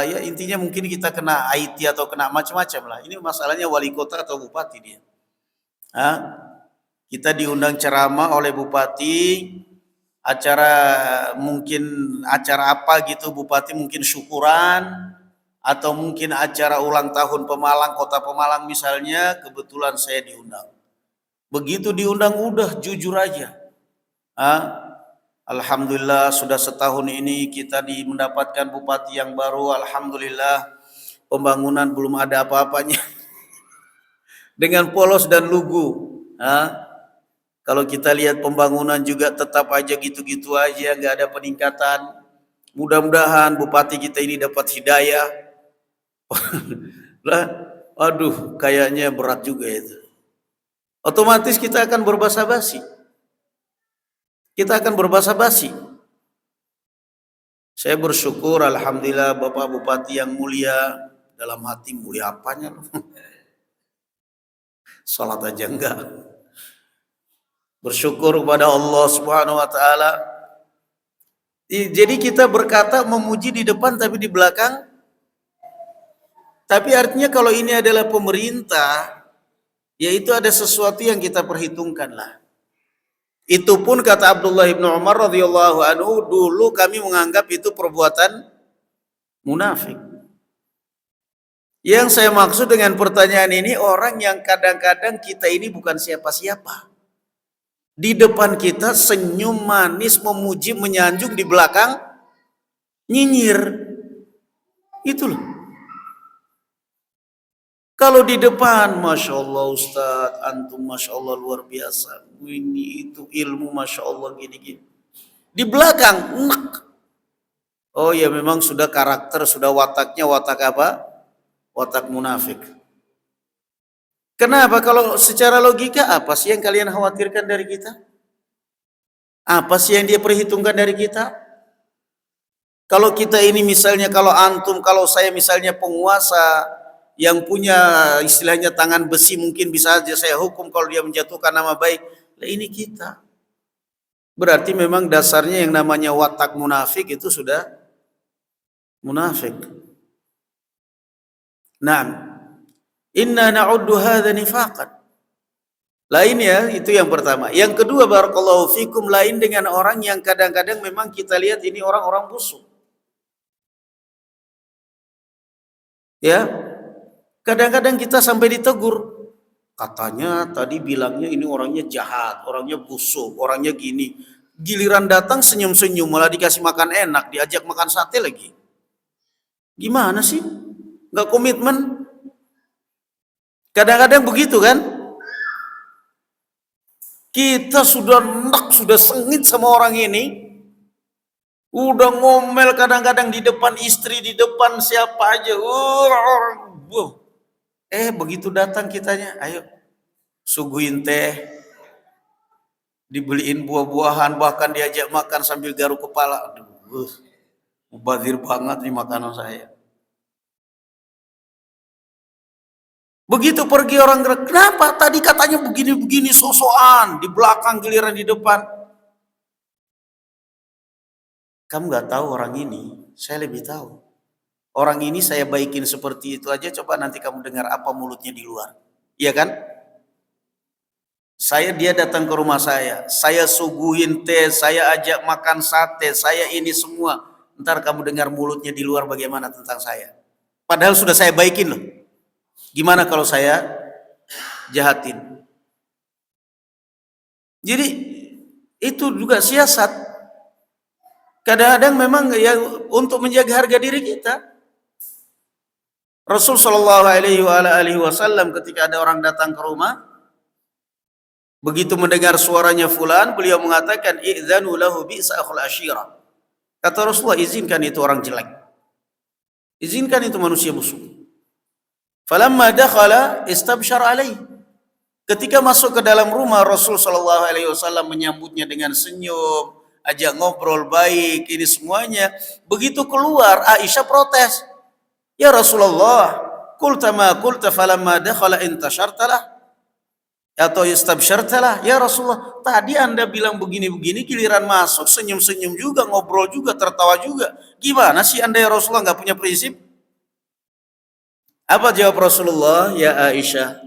ya intinya mungkin kita kena IT atau kena macam-macam lah. Ini masalahnya wali kota atau bupati dia. Kita diundang ceramah oleh bupati, acara mungkin acara apa gitu, bupati mungkin syukuran, atau mungkin acara ulang tahun Pemalang, kota Pemalang misalnya, kebetulan saya diundang. Begitu diundang udah jujur aja. Alhamdulillah sudah setahun ini kita mendapatkan bupati yang baru, alhamdulillah pembangunan belum ada apa-apanya. Dengan polos dan lugu. Kalau kita lihat pembangunan juga tetap aja gitu-gitu aja, nggak ada peningkatan. Mudah-mudahan bupati kita ini dapat hidayah. Aduh, kayaknya berat juga itu. Otomatis kita akan berbahasa basi. Saya bersyukur, alhamdulillah Bapak Bupati yang mulia dalam hati mulia apanya lu? Salat aja enggak. Bersyukur kepada Allah Subhanahu wa taala. Jadi kita berkata memuji di depan tapi di belakang. Tapi artinya kalau ini adalah pemerintah, yaitu ada sesuatu yang kita perhitungkan lah. Itu pun kata Abdullah ibn Umar radhiyallahu anhu, dulu kami menganggap itu perbuatan munafik. Yang saya maksud dengan pertanyaan ini, orang yang kadang-kadang kita ini bukan siapa-siapa. Di depan kita senyum manis, memuji, menyanjung, di belakang nyinyir. Itu loh. Kalau di depan, Masya Allah Ustadz, antum Masya Allah luar biasa. Ini itu ilmu Masya Allah gini-gini. Di belakang, nek. Oh ya memang sudah karakter, sudah wataknya watak apa? Watak munafik. Kenapa? Kalau secara logika apa sih yang kalian khawatirkan dari kita? Apa sih yang dia perhitungkan dari kita? Kalau kita ini misalnya, kalau antum, kalau saya misalnya penguasa, yang punya istilahnya tangan besi, mungkin bisa saja saya hukum kalau dia menjatuhkan nama baik. Nah, ini kita. Berarti memang dasarnya yang namanya watak munafik itu sudah munafik. Naam. Inna na'uddu hadza nifaqan. Lain ya, itu yang pertama. Yang kedua, barakallahu fikum, lain dengan orang yang kadang-kadang memang kita lihat ini orang-orang busuk. Ya. Kadang-kadang kita sampai ditegur. Katanya tadi bilangnya ini orangnya jahat, orangnya busuk, orangnya gini. Giliran datang senyum-senyum, malah dikasih makan enak, diajak makan sate lagi. Gimana sih? Nggak komitmen? Kadang-kadang begitu kan? Kita sudah enak, sudah sengit sama orang ini. Udah ngomel kadang-kadang di depan istri, di depan siapa aja. Begitu datang kitanya, ayo suguhin teh, dibeliin buah-buahan, bahkan diajak makan sambil garuk kepala. Aduh, mubazir banget nih makanan saya. Begitu pergi orang, kenapa? Tadi katanya begini-begini sosokan, di belakang giliran di depan. Kamu nggak tahu orang ini, saya lebih tahu. Orang ini saya baikin seperti itu aja, coba nanti kamu dengar apa mulutnya di luar. Iya kan? Dia datang ke rumah saya suguhin teh, saya ajak makan sate, saya ini semua. Ntar kamu dengar mulutnya di luar bagaimana tentang saya. Padahal sudah saya baikin loh. Gimana kalau saya jahatin? Jadi itu juga siasat. Kadang-kadang memang ya untuk menjaga harga diri kita. Rasul Shallallahu Alaihi Wasallam ketika ada orang datang ke rumah, begitu mendengar suaranya fulan, beliau mengatakan, "Idzanu lahu bi'sa akhul ashira." Kata Rasulullah, izinkan itu orang jelek. Izinkan itu manusia busuk. Falamma dakhala istabshar alaihi. Ketika masuk ke dalam rumah, Rasul Shallallahu Alaihi Wasallam menyambutnya dengan senyum, ajak ngobrol baik, ini semuanya. Begitu keluar, Aisyah protes. Ya Rasulullah, qulta ma qulta falamma dakhala intashartalah atau istabsyartalah. Ya Rasulullah, tadi Anda bilang begini-begini, giliran masuk senyum-senyum juga, ngobrol juga, tertawa juga. Gimana sih Anda ya Rasulullah, nggak punya prinsip? Apa jawab Rasulullah? Ya Aisyah,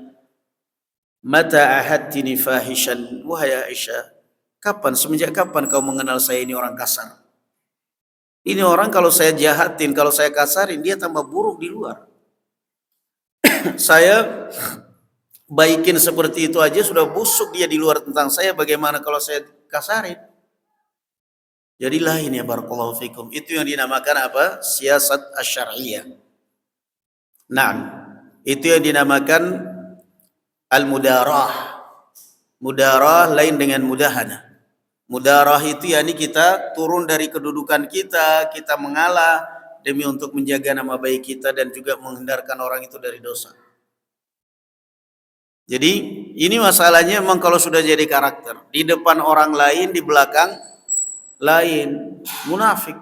mata ahadtini fahishan. Wahai Aisyah, semenjak kapan kau mengenal saya ini orang kasar? Ini orang kalau saya jahatin, kalau saya kasarin, dia tambah buruk di luar. Saya baikin seperti itu aja sudah busuk dia di luar tentang saya, bagaimana kalau saya kasarin? Jadi lain ya barakallahu fikum. Itu yang dinamakan apa? Siasat asy-syar'iyyah. Nah, itu yang dinamakan al-mudarah. Mudarah lain dengan mudahana. Mudarah itu yakni kita turun dari kedudukan kita mengalah demi untuk menjaga nama baik kita dan juga menghindarkan orang itu dari dosa. Jadi ini masalahnya memang kalau sudah jadi karakter, di depan orang lain, di belakang lain, munafik.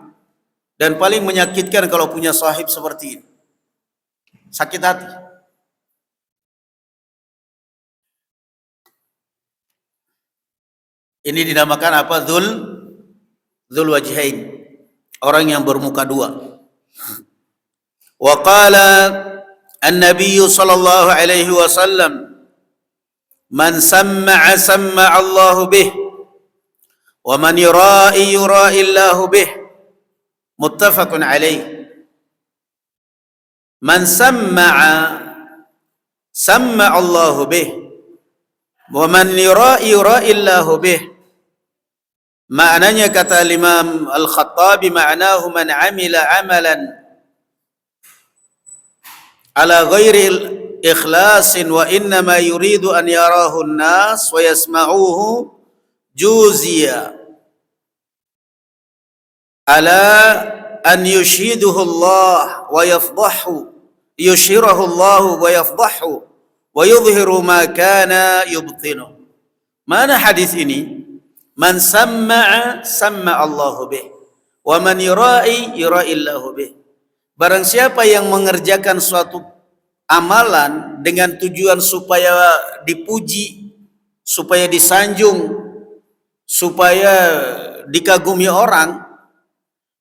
Dan paling menyakitkan kalau punya sahib seperti ini. sakit hati. Ini dinamakan apa? Dzul wajhain. Orang yang bermuka dua. Wa qala an-nabiy sallallahu alaihi wasallam, man samma'a samma'a Allahu bih, wa man yura'i yura'i Allahu bih. Muttafaqun alaih. Man samma'a samma'a Allahu bih, wa man yura'i yura'i Allahu bih. Maknanya kata Imam Al-Khattabi, ma'nahu man amila amalan ala ghairi ikhlasin wa innama yuridu an yarahu an-nas wa yasma'uhu juziya ala an yushhiduhu Allah wa yafdahu, yushhirahu Allah wa yafdahu wa yudhiru ma kana yubtinu. Mana hadis ini? Man samma'a samma'a Allahu bih, wa man yura'i yura'i Allahu bih. Barang siapa yang mengerjakan suatu amalan dengan tujuan supaya dipuji, supaya disanjung, supaya dikagumi orang,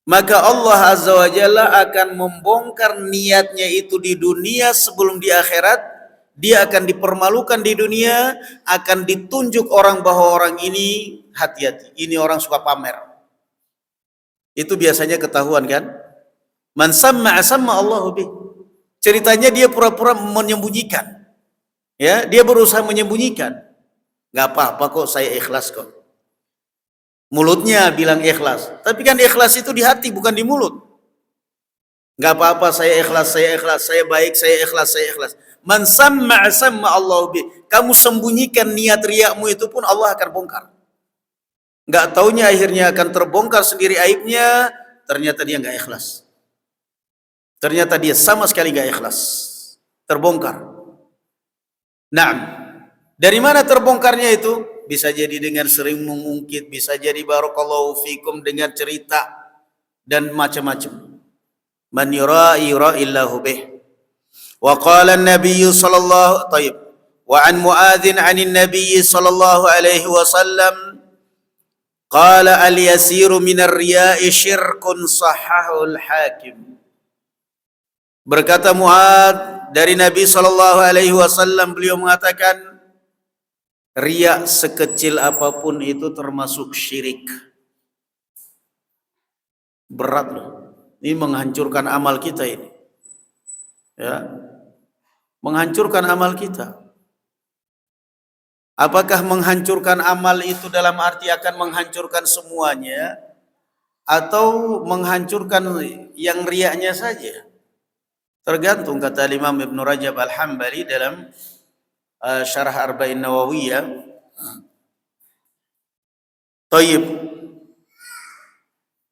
maka Allah Azza wa Jalla akan membongkar niatnya itu di dunia sebelum di akhirat. Dia akan dipermalukan di dunia, akan ditunjuk orang bahwa orang ini hati-hati, ini orang suka pamer. Itu biasanya ketahuan kan? Man samma'a samma'a Allahu bih. Ceritanya dia pura-pura menyembunyikan. Ya, dia berusaha menyembunyikan. Enggak apa-apa kok, saya ikhlas kok. Mulutnya bilang ikhlas, tapi kan ikhlas itu di hati bukan di mulut. Enggak apa-apa, saya ikhlas, saya baik, saya ikhlas. Man samma'a samma'a Allahu bih. Kamu sembunyikan niat riakmu itu pun Allah akan bongkar. Enggak taunya akhirnya akan terbongkar sendiri aibnya, ternyata dia enggak ikhlas. Ternyata dia sama sekali enggak ikhlas. Terbongkar. Naam. Dari mana terbongkarnya itu? Bisa jadi dengan sering mengungkit, bisa jadi barakallahu fikum dengan cerita dan macam-macam. Man yura'i yura'illahu bih. Wa qala an-nabiy sallallahu tayyib wa an Muadzin 'anil nabiy sallallahu alaihi wasallam qala al-yasiru minar riya'i syirkun sahahul hakim. Berkata Muadz dari Nabi sallallahu alaihi wasallam, beliau mengatakan riya sekecil apapun itu termasuk syirik. Berat loh. Ini menghancurkan amal kita ini. Ya. Menghancurkan amal kita. Apakah menghancurkan amal itu dalam arti akan menghancurkan semuanya atau menghancurkan yang riyanya saja? Tergantung, kata Imam Ibn Rajab Al-Hambali dalam Syarah Arba'in Nawawiyah. Tayyib.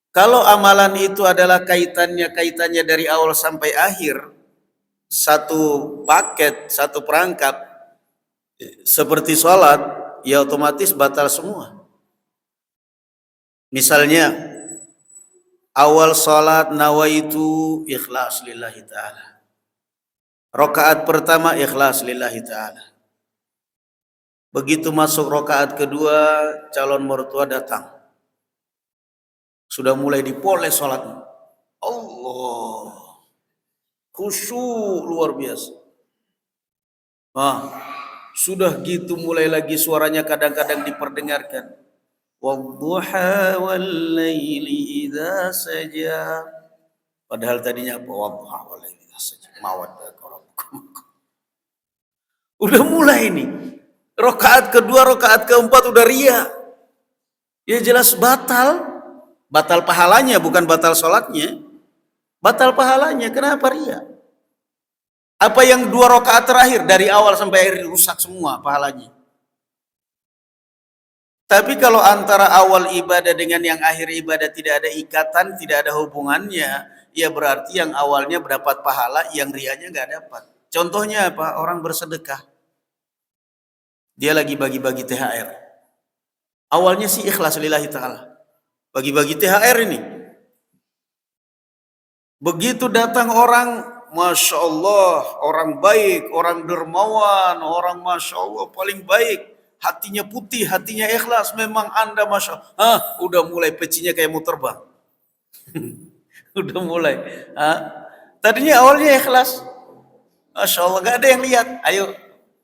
Kalau amalan itu adalah kaitannya dari awal sampai akhir, satu paket, satu perangkap, seperti sholat, ya otomatis batal semua. Misalnya, awal sholat nawaitu ikhlas lillahi ta'ala. Rakaat pertama ikhlas lillahi ta'ala. Begitu masuk rakaat kedua, calon mertua datang. Sudah mulai dipoles sholatnya. Allah, khusyuk luar biasa. Sudah gitu mulai lagi suaranya kadang-kadang diperdengarkan. Wadduha wal laili idza saja. Padahal tadinya apa? Wadduha wal laili idza saja. Mawaddah rabbukum. Udah mulai nih. Rakaat kedua, rakaat keempat udah riya. Ya jelas batal. Batal pahalanya, bukan batal sholatnya. Batal pahalanya. Kenapa riya? Apa yang 2 rakaat terakhir dari awal sampai akhir rusak semua pahalanya. Tapi kalau antara awal ibadah dengan yang akhir ibadah tidak ada ikatan, tidak ada hubungannya, ya berarti yang awalnya mendapat pahala, yang rianya nggak dapat. Contohnya apa? Orang bersedekah. Dia lagi bagi-bagi THR. Awalnya sih ikhlas lillahi ta'ala. Bagi-bagi THR ini. Begitu datang orang Masya Allah, orang baik, orang dermawan, orang Masya Allah paling baik. Hatinya putih, hatinya ikhlas. Memang Anda Masya Allah. Udah mulai pecinya kayak mau terbang. Udah mulai. Tadinya awalnya ikhlas. Masya Allah, gak ada yang lihat. Ayo,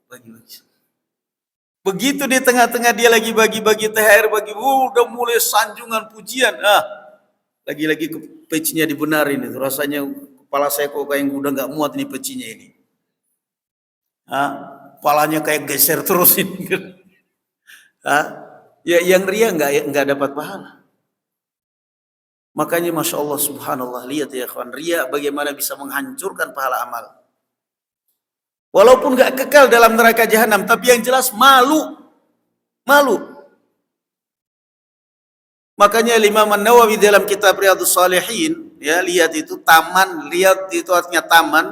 bagi-bagi. Begitu di tengah-tengah dia lagi bagi-bagi THR, udah mulai sanjungan pujian. Lagi-lagi pecinya dibenarin itu. Rasanya kepala saya kok kayak udah nggak muat nih pecinya ini. Kepalanya kayak geser terus ini. Ya yang ria nggak dapat pahala. Makanya Masya Allah subhanallah, lihat ya kawan, ria bagaimana bisa menghancurkan pahala amal. Walaupun nggak kekal dalam neraka jahanam, tapi yang jelas malu. Makanya Imam An-Nawawi dalam kitab Riyadhus Shalihin, ya lihat itu taman, lihat itu artinya taman.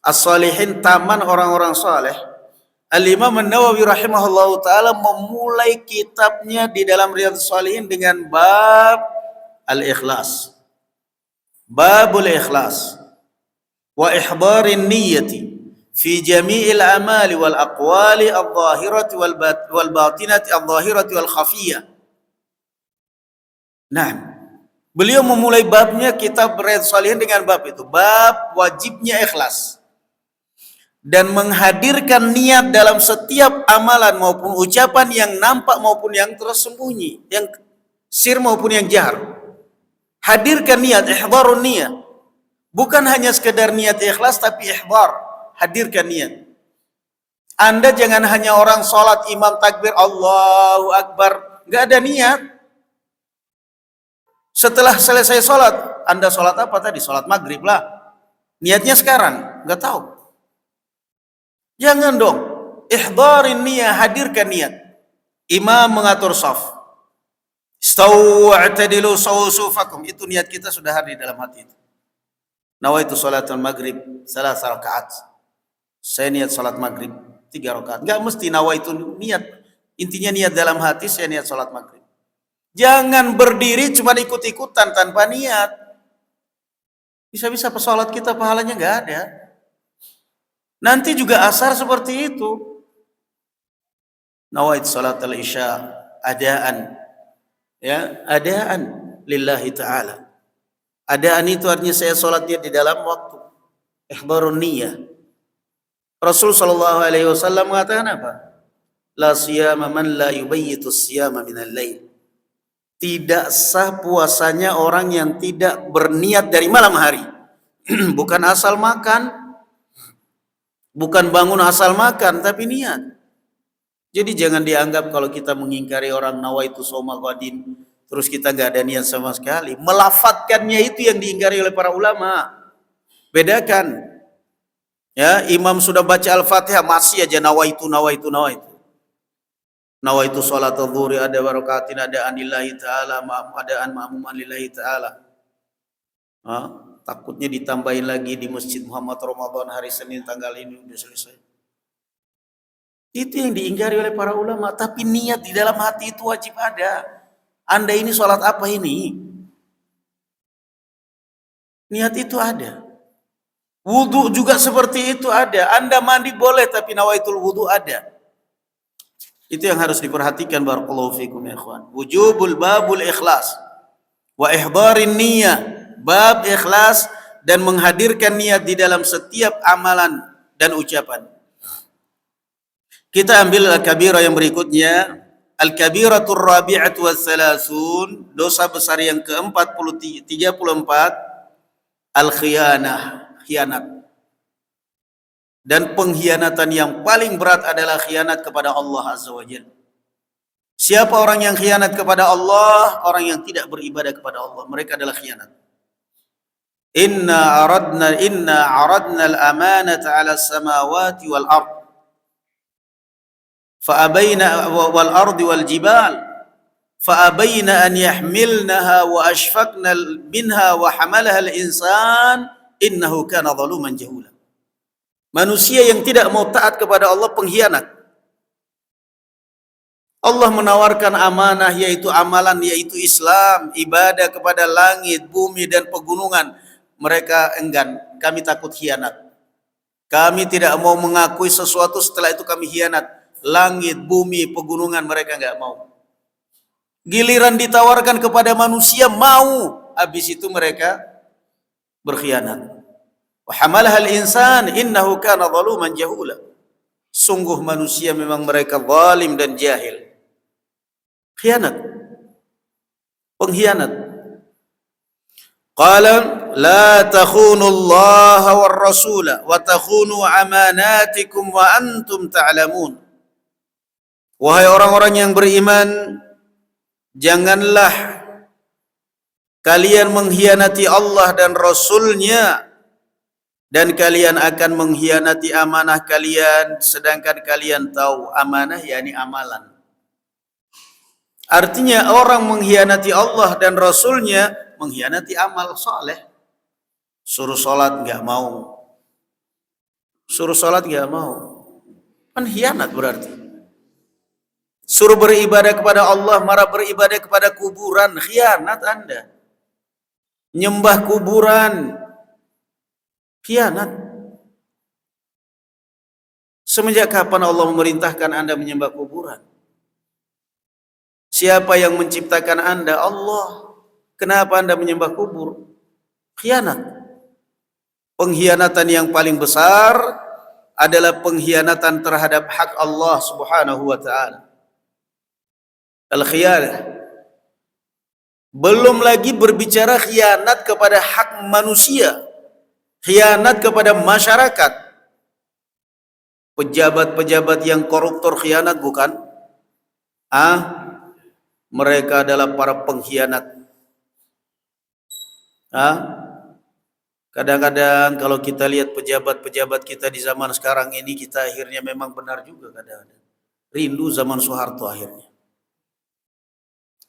As-Shalihin, taman orang-orang saleh. Al-Imam An-Nawawi rahimahullahu taala memulai kitabnya di dalam Riyadhus Shalihin dengan bab al-ikhlas. Babul ikhlas wa ihdarin niyyati fi jami'il amali wal aqwali adh-dhahirati wal batinati adh-dhahirati wal khafiyah. Nah, beliau memulai babnya kitab Riyadhus Shalihin dengan bab itu, bab wajibnya ikhlas dan menghadirkan niat dalam setiap amalan maupun ucapan yang nampak maupun yang tersembunyi, yang sir maupun yang jahar. Hadirkan niat, ihdharun niat. Bukan hanya sekedar niat ikhlas, tapi ihdhar, hadirkan niat. Anda jangan hanya orang sholat imam takbir Allahu Akbar, nggak ada niat. Setelah selesai sholat, Anda sholat apa tadi? Sholat maghrib lah. Niatnya sekarang, nggak tahu. Jangan dong. Ihdharin niat, hadirkan niat. Imam mengatur shaf. Istawu wa'tadilu sawsufakum. Itu niat kita sudah hadir dalam hati itu. Nawaitu salatul maghrib 3 rakaat. Saya niat salat maghrib 3 rakaat. Enggak mesti nawaitu niat. Intinya niat dalam hati, saya niat salat maghrib. Jangan berdiri cuma ikut-ikutan tanpa niat. Bisa-bisa salat kita pahalanya enggak ada. Nanti juga asar seperti itu. Nawaitu salatul isya adaan. Ya, adaan lillahi ta'ala. Adaan itu artinya saya sholatnya di dalam waktu. Ihdharun niyyah. Rasul sallallahu alaihi wasallam mengatakan apa? La siyama man la yubayyitu siyama minal lail. Tidak sah puasanya orang yang tidak berniat dari malam hari. Bukan asal makan, bukan bangun asal makan, tapi niat. Jadi jangan dianggap kalau kita mengingkari orang nawaitu shauma ghadin, terus kita nggak ada niat sama sekali. Melafatkannya itu yang diingkari oleh para ulama. Bedakan. Ya, imam sudah baca Al-Fatihah masih aja nawaitu. Nawaitu sholatul dhuhri ada barakatin, ada anillahi ta'ala, adaan ma'muman lillahi ta'ala. Takutnya ditambahin lagi di Masjid Muhammad Ramadan hari Senin tanggal ini udah selesai. Itu yang diingkari oleh para ulama. Tapi niat di dalam hati itu wajib ada. Anda ini sholat apa ini? Niat itu ada. Wudu juga seperti itu ada. Anda mandi boleh tapi nawaitul wudu ada. Itu yang harus diperhatikan barakallahu fikum ya ikhwan. Wujubul babul ikhlas wa ihdharin niyyah. Bab ikhlas dan menghadirkan niat di dalam setiap amalan dan ucapan. Kita ambil al-kabirah yang berikutnya. Al-kabiratur rabi'atu was-salasun, dosa besar yang ke-34, al-khiyanah, khianat. Dan pengkhianatan yang paling berat adalah khianat kepada Allah Azza wa Jalla. Siapa orang yang khianat kepada Allah? Orang yang tidak beribadah kepada Allah. Mereka adalah khianat. Inna aradna al-amanata 'ala as-samawati wal ard. Fa'abaina wal ardi wal jibal fa'abaina an yahmilnaha wa ashfaqna minha wa hamalaha al insan innahu kana zaluman jahula. Manusia yang tidak mau taat kepada Allah pengkhianat. Allah menawarkan amanah yaitu amalan yaitu Islam, ibadah kepada langit, bumi dan pegunungan. Mereka enggan, kami takut khianat. Kami tidak mau mengakui sesuatu setelah itu kami khianat. Langit, bumi, pegunungan mereka enggak mau. Giliran ditawarkan kepada manusia mau, habis itu mereka berkhianat. Wa hamalaha al-insan innahu kana zaluman jahula. Sungguh manusia memang mereka zalim dan jahil. Khianat. Pengkhianat. Qala la takhunu Allah war rasula wa takhunu amanatikum wa antum ta'lamun. Wahai orang-orang yang beriman, janganlah kalian mengkhianati Allah dan Rasulnya, dan kalian akan mengkhianati amanah kalian sedangkan kalian tahu. Amanah yakni amalan. Artinya orang mengkhianati Allah dan Rasulnya mengkhianati amal soleh. Suruh sholat nggak mau, suruh sholat nggak mau, kan khianat berarti. Suruh beribadah kepada Allah malah beribadah kepada kuburan, khianat Anda. Nyembah kuburan, khianat. Semenjak kapan Allah memerintahkan Anda menyembah kuburan? Siapa yang menciptakan Anda? Allah. Kenapa Anda menyembah kubur? Khianat. Pengkhianatan yang paling besar adalah pengkhianatan terhadap hak Allah Subhanahu wa taala. Al-khianah. Belum lagi berbicara khianat kepada hak manusia, khianat kepada masyarakat. Pejabat-pejabat yang koruptor khianat bukan? Mereka adalah para pengkhianat. Kadang-kadang kalau kita lihat pejabat-pejabat kita di zaman sekarang ini, kita akhirnya memang benar juga kadang-kadang. Rindu zaman Soeharto akhirnya.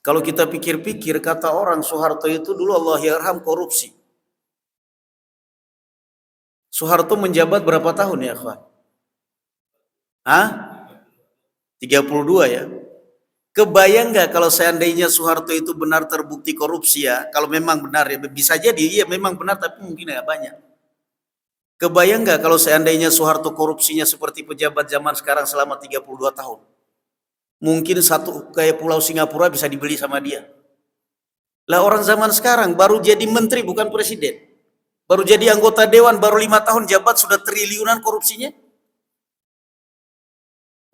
Kalau kita pikir-pikir, kata orang Soeharto itu dulu Allahyarham korupsi. Soeharto menjabat berapa tahun ya, kawan? 32 ya. Kebayang nggak kalau seandainya Soeharto itu benar terbukti korupsi ya? Kalau memang benar ya, bisa jadi ya memang benar tapi mungkin nggak banyak. Kebayang nggak kalau seandainya Soeharto korupsinya seperti pejabat zaman sekarang selama 32 tahun? Mungkin satu kayak Pulau Singapura bisa dibeli sama dia. Lah orang zaman sekarang baru jadi menteri bukan presiden. Baru jadi anggota dewan baru 5 tahun jabat sudah triliunan korupsinya.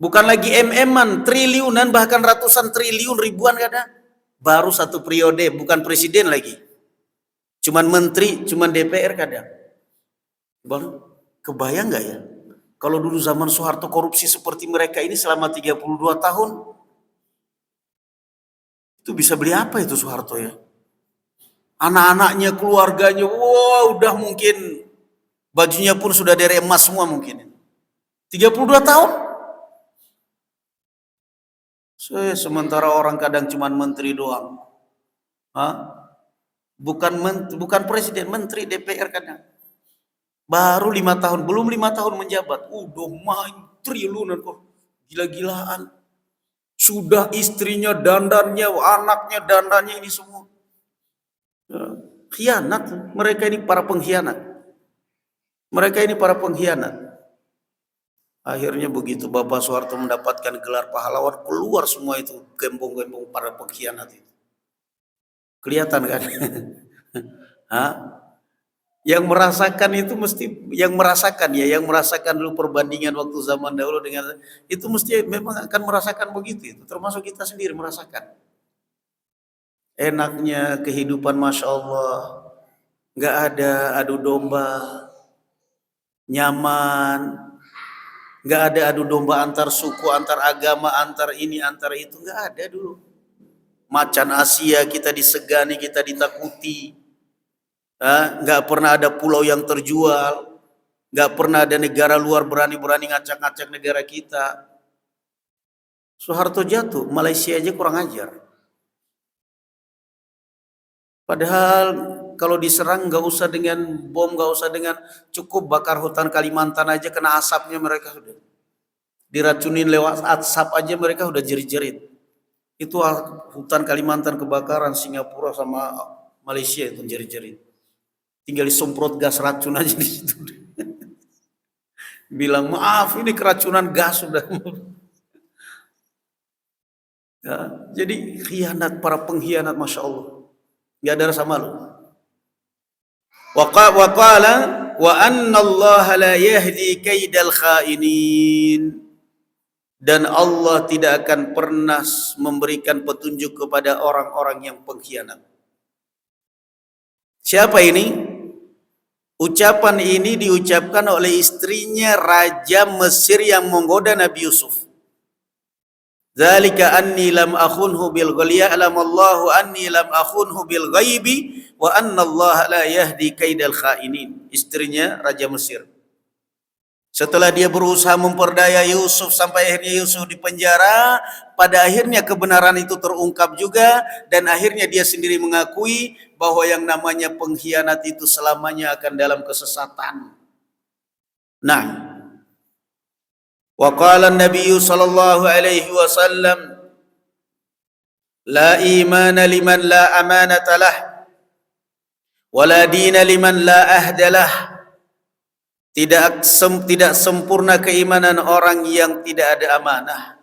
Bukan lagi MM-an, triliunan, bahkan ratusan triliun, ribuan kadang. Baru satu periode, bukan presiden lagi. Cuman menteri, cuman DPR kadang. Kebayang nggak ya? Kalau dulu zaman Soeharto korupsi seperti mereka ini selama 32 tahun, itu bisa beli apa itu Soeharto ya? Anak-anaknya, keluarganya, wow, udah mungkin bajunya pun sudah dari emas semua mungkin. 32 tahun? Sementara orang kadang cuma menteri doang. Bukan presiden, menteri DPR kadang. Baru 5 tahun, belum 5 tahun menjabat. Udah main triliunan kok. Gila-gilaan. Sudah istrinya dandannya, anaknya dandannya ini semua. Khianat. Mereka ini para pengkhianat. Mereka ini para pengkhianat. Akhirnya begitu Bapak Soeharto mendapatkan gelar pahlawan, keluar semua itu gembong-gembong para pengkhianat itu. Kelihatan kan? Yang merasakan itu mesti yang merasakan ya, yang merasakan dulu perbandingan waktu zaman dahulu dengan itu mesti memang akan merasakan begitu itu, termasuk kita sendiri merasakan. Enaknya kehidupan Masya Allah, nggak ada adu domba, nyaman. Nggak ada adu domba antar suku, antar agama, antar ini, antar itu. Nggak ada dulu. Macan Asia kita disegani, kita ditakuti. Nggak pernah ada pulau yang terjual. Nggak pernah ada negara luar berani-berani ngacak-ngacak negara kita. Soeharto jatuh, Malaysia aja kurang ajar. Padahal kalau diserang nggak usah dengan bom, nggak usah dengan, cukup bakar hutan Kalimantan aja kena asapnya mereka sudah diracunin lewat asap aja mereka sudah jerit-jerit. Itu hutan Kalimantan kebakaran, Singapura sama Malaysia itu jerit-jerit. tinggal disemprot gas racun aja di situ. Bilang maaf ini keracunan gas sudah. Ya, jadi khianat, para pengkhianat, masya Allah, nggak ada rasa malu. Wa qala wa anna Allah la yahdi kaidal khainin, dan Allah tidak akan pernah memberikan petunjuk kepada orang-orang yang pengkhianat. Siapa ini? Ucapan ini diucapkan oleh istrinya Raja Mesir yang menggoda Nabi Yusuf. Zalika anni lam akhunhu bil ghaibi, alam Allahu anni lam akhunhu bil ghaibi wa anna Allah la yahdi kaidal khainin. Istrinya Raja Mesir. Setelah dia berusaha memperdaya Yusuf sampai akhirnya Yusuf dipenjara, pada akhirnya kebenaran itu terungkap juga, dan akhirnya dia sendiri mengakui bahwa yang namanya pengkhianat itu selamanya akan dalam kesesatan. Nah, wa qala an-nabiy sallallahu alaihi wasallam la imana liman la amanata lah wa la dina liman la ahdalah. Tidak sempurna keimanan orang yang tidak ada amanah,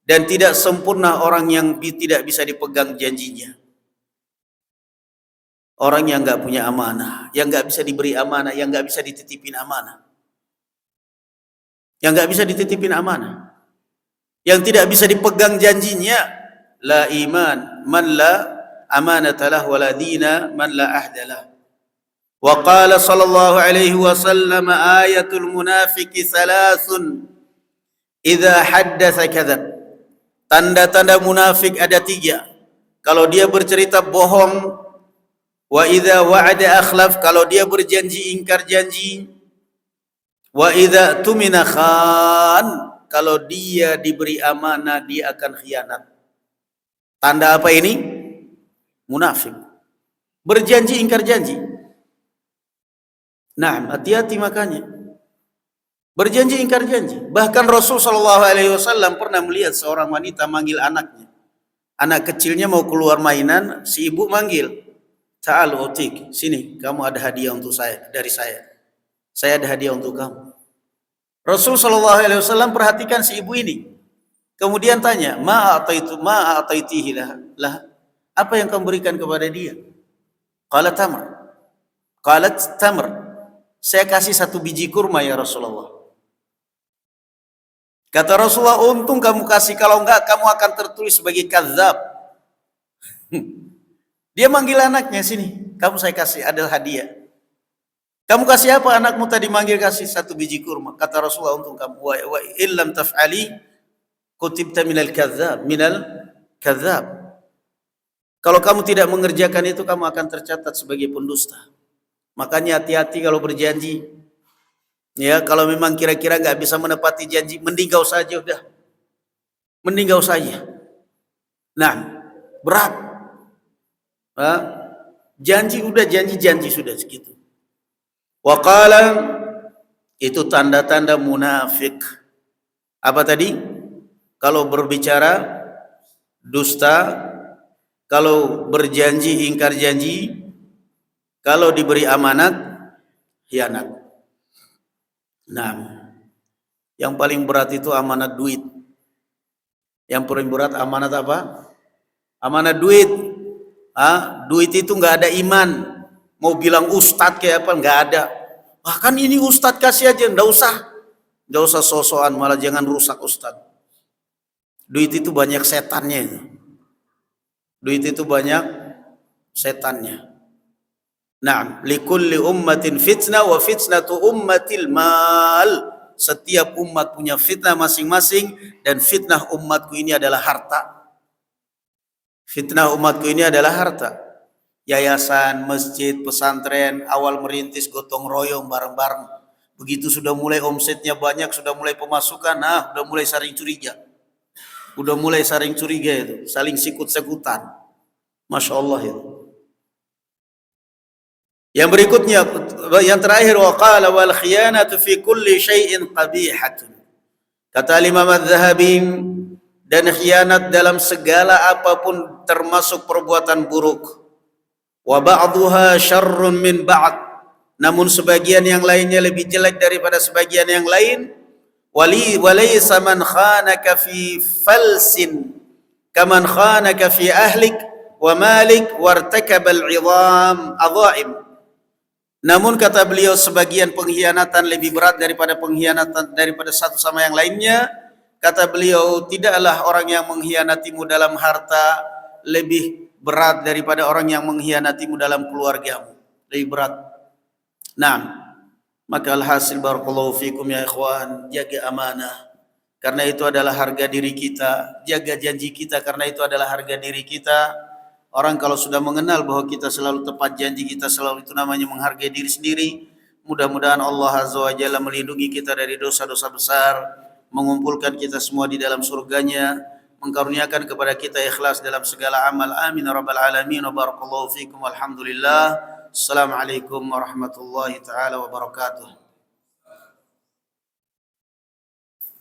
dan tidak sempurna orang yang tidak bisa dipegang janjinya. Orang yang enggak punya amanah, yang enggak bisa diberi amanah, yang enggak bisa dititipin amanah. Yang enggak bisa dititipin amanah, yang tidak bisa dipegang janjinya. La iman man la amanatalah wa la dina man la ahdalah. Wa qala sallallahu alaihi wasallam ayatul munafiqi thalathun idza haddatsa kadzab. Tanda-tanda munafik ada 3. Kalau dia bercerita bohong, wa idza wa'ada akhlaf, kalau dia berjanji ingkar janji, wa idza tumina khan, kalau dia diberi amanah dia akan khianat. Tanda apa ini? Munafik. Berjanji ingkar janji. Nah, hati-hati makanya. Berjanji ingkar janji. Bahkan Rasul sallallahu alaihi wasallam pernah melihat seorang wanita manggil anaknya. Anak kecilnya mau keluar mainan, si ibu manggil, "Ta'al utik, sini, kamu ada hadiah untuk saya dari saya. Saya ada hadiah untuk kamu." Rasul sallallahu alaihi wasallam perhatikan si ibu ini. Kemudian tanya, "Ma a'taitihi lah? Apa yang kamu berikan kepada dia?" Qalat tamr. Qalat tamr. Saya kasih 1 biji kurma ya Rasulullah. Kata Rasulullah, untung kamu kasih, kalau enggak kamu akan tertulis sebagai kadzab. Dia manggil anaknya, sini, kamu saya kasih, ada hadiah. Kamu kasih apa? Anakmu tadi manggil, kasih 1 biji kurma. Kata Rasulullah, untung kamu. Wa illam taf'ali kutibta minal kadzab. Kalau kamu tidak mengerjakan itu, kamu akan tercatat sebagai pendusta. Makanya hati-hati kalau berjanji. Ya, kalau memang kira-kira nggak bisa menepati janji, mending gak usah aja udah. Mending gak usah aja. Nah, berat. Janji udah, janji sudah segitu. Wa qala, itu tanda-tanda munafik. Apa tadi? Kalau berbicara dusta, kalau berjanji ingkar janji, kalau diberi amanat khianat. Nah, yang paling berat itu amanat duit. Yang paling berat amanat apa? Amanat duit. Duit itu nggak ada iman. Mau bilang ustadz kayak apa, nggak ada. Bahkan ini ustadz kasih aja, nggak usah sosokan, malah jangan rusak ustadz. Duit itu banyak setannya. Duit itu banyak setannya. Nah, likulli ummatin fitnah wa fitnatu ummatil mal. Setiap umat punya fitnah masing-masing, dan fitnah umatku ini adalah harta. Fitnah umatku ini adalah harta. Yayasan, masjid, pesantren, awal merintis gotong royong bareng-bareng. Begitu sudah mulai omsetnya banyak, sudah mulai pemasukan, udah mulai saling curiga. Udah mulai saling curiga itu, saling sikut-sekutan. Masya Allah itu. Yang berikutnya, yang terakhir, waqala wal khiyanatu fi kulli syai'in qabihatun. Kata Imam Az-Zahabi, dan khianat dalam segala apapun termasuk perbuatan buruk. Wa ba'dhuha syarrun min ba'd, namun sebagian yang lainnya lebih jelek daripada sebagian yang lain. Walaysa man khanaka fi falsin kaman khanaka fi ahlik wa malik wartakaba al-'idham adha'im. Namun kata beliau, sebagian pengkhianatan lebih berat daripada pengkhianatan daripada satu sama yang lainnya. Kata beliau, tidaklah orang yang mengkhianatimu dalam harta lebih berat daripada orang yang mengkhianatimu dalam keluargamu. Lebih berat. Nah, maka alhasil barakallahu fikum ya ikhwan, jaga amanah karena itu adalah harga diri kita. Jaga janji kita karena itu adalah harga diri kita. Orang kalau sudah mengenal bahwa kita selalu tepat janji, kita selalu, itu namanya menghargai diri sendiri. Mudah-mudahan Allah Azza wa Jalla melindungi kita dari dosa-dosa besar, mengumpulkan kita semua di dalam surganya, mengkaruniakan kepada kita ikhlas dalam segala amal. Amin ya rabbal alamin. Wa barakallahu fikum. Alhamdulillah. Assalamualaikum warahmatullahi taala wabarakatuh.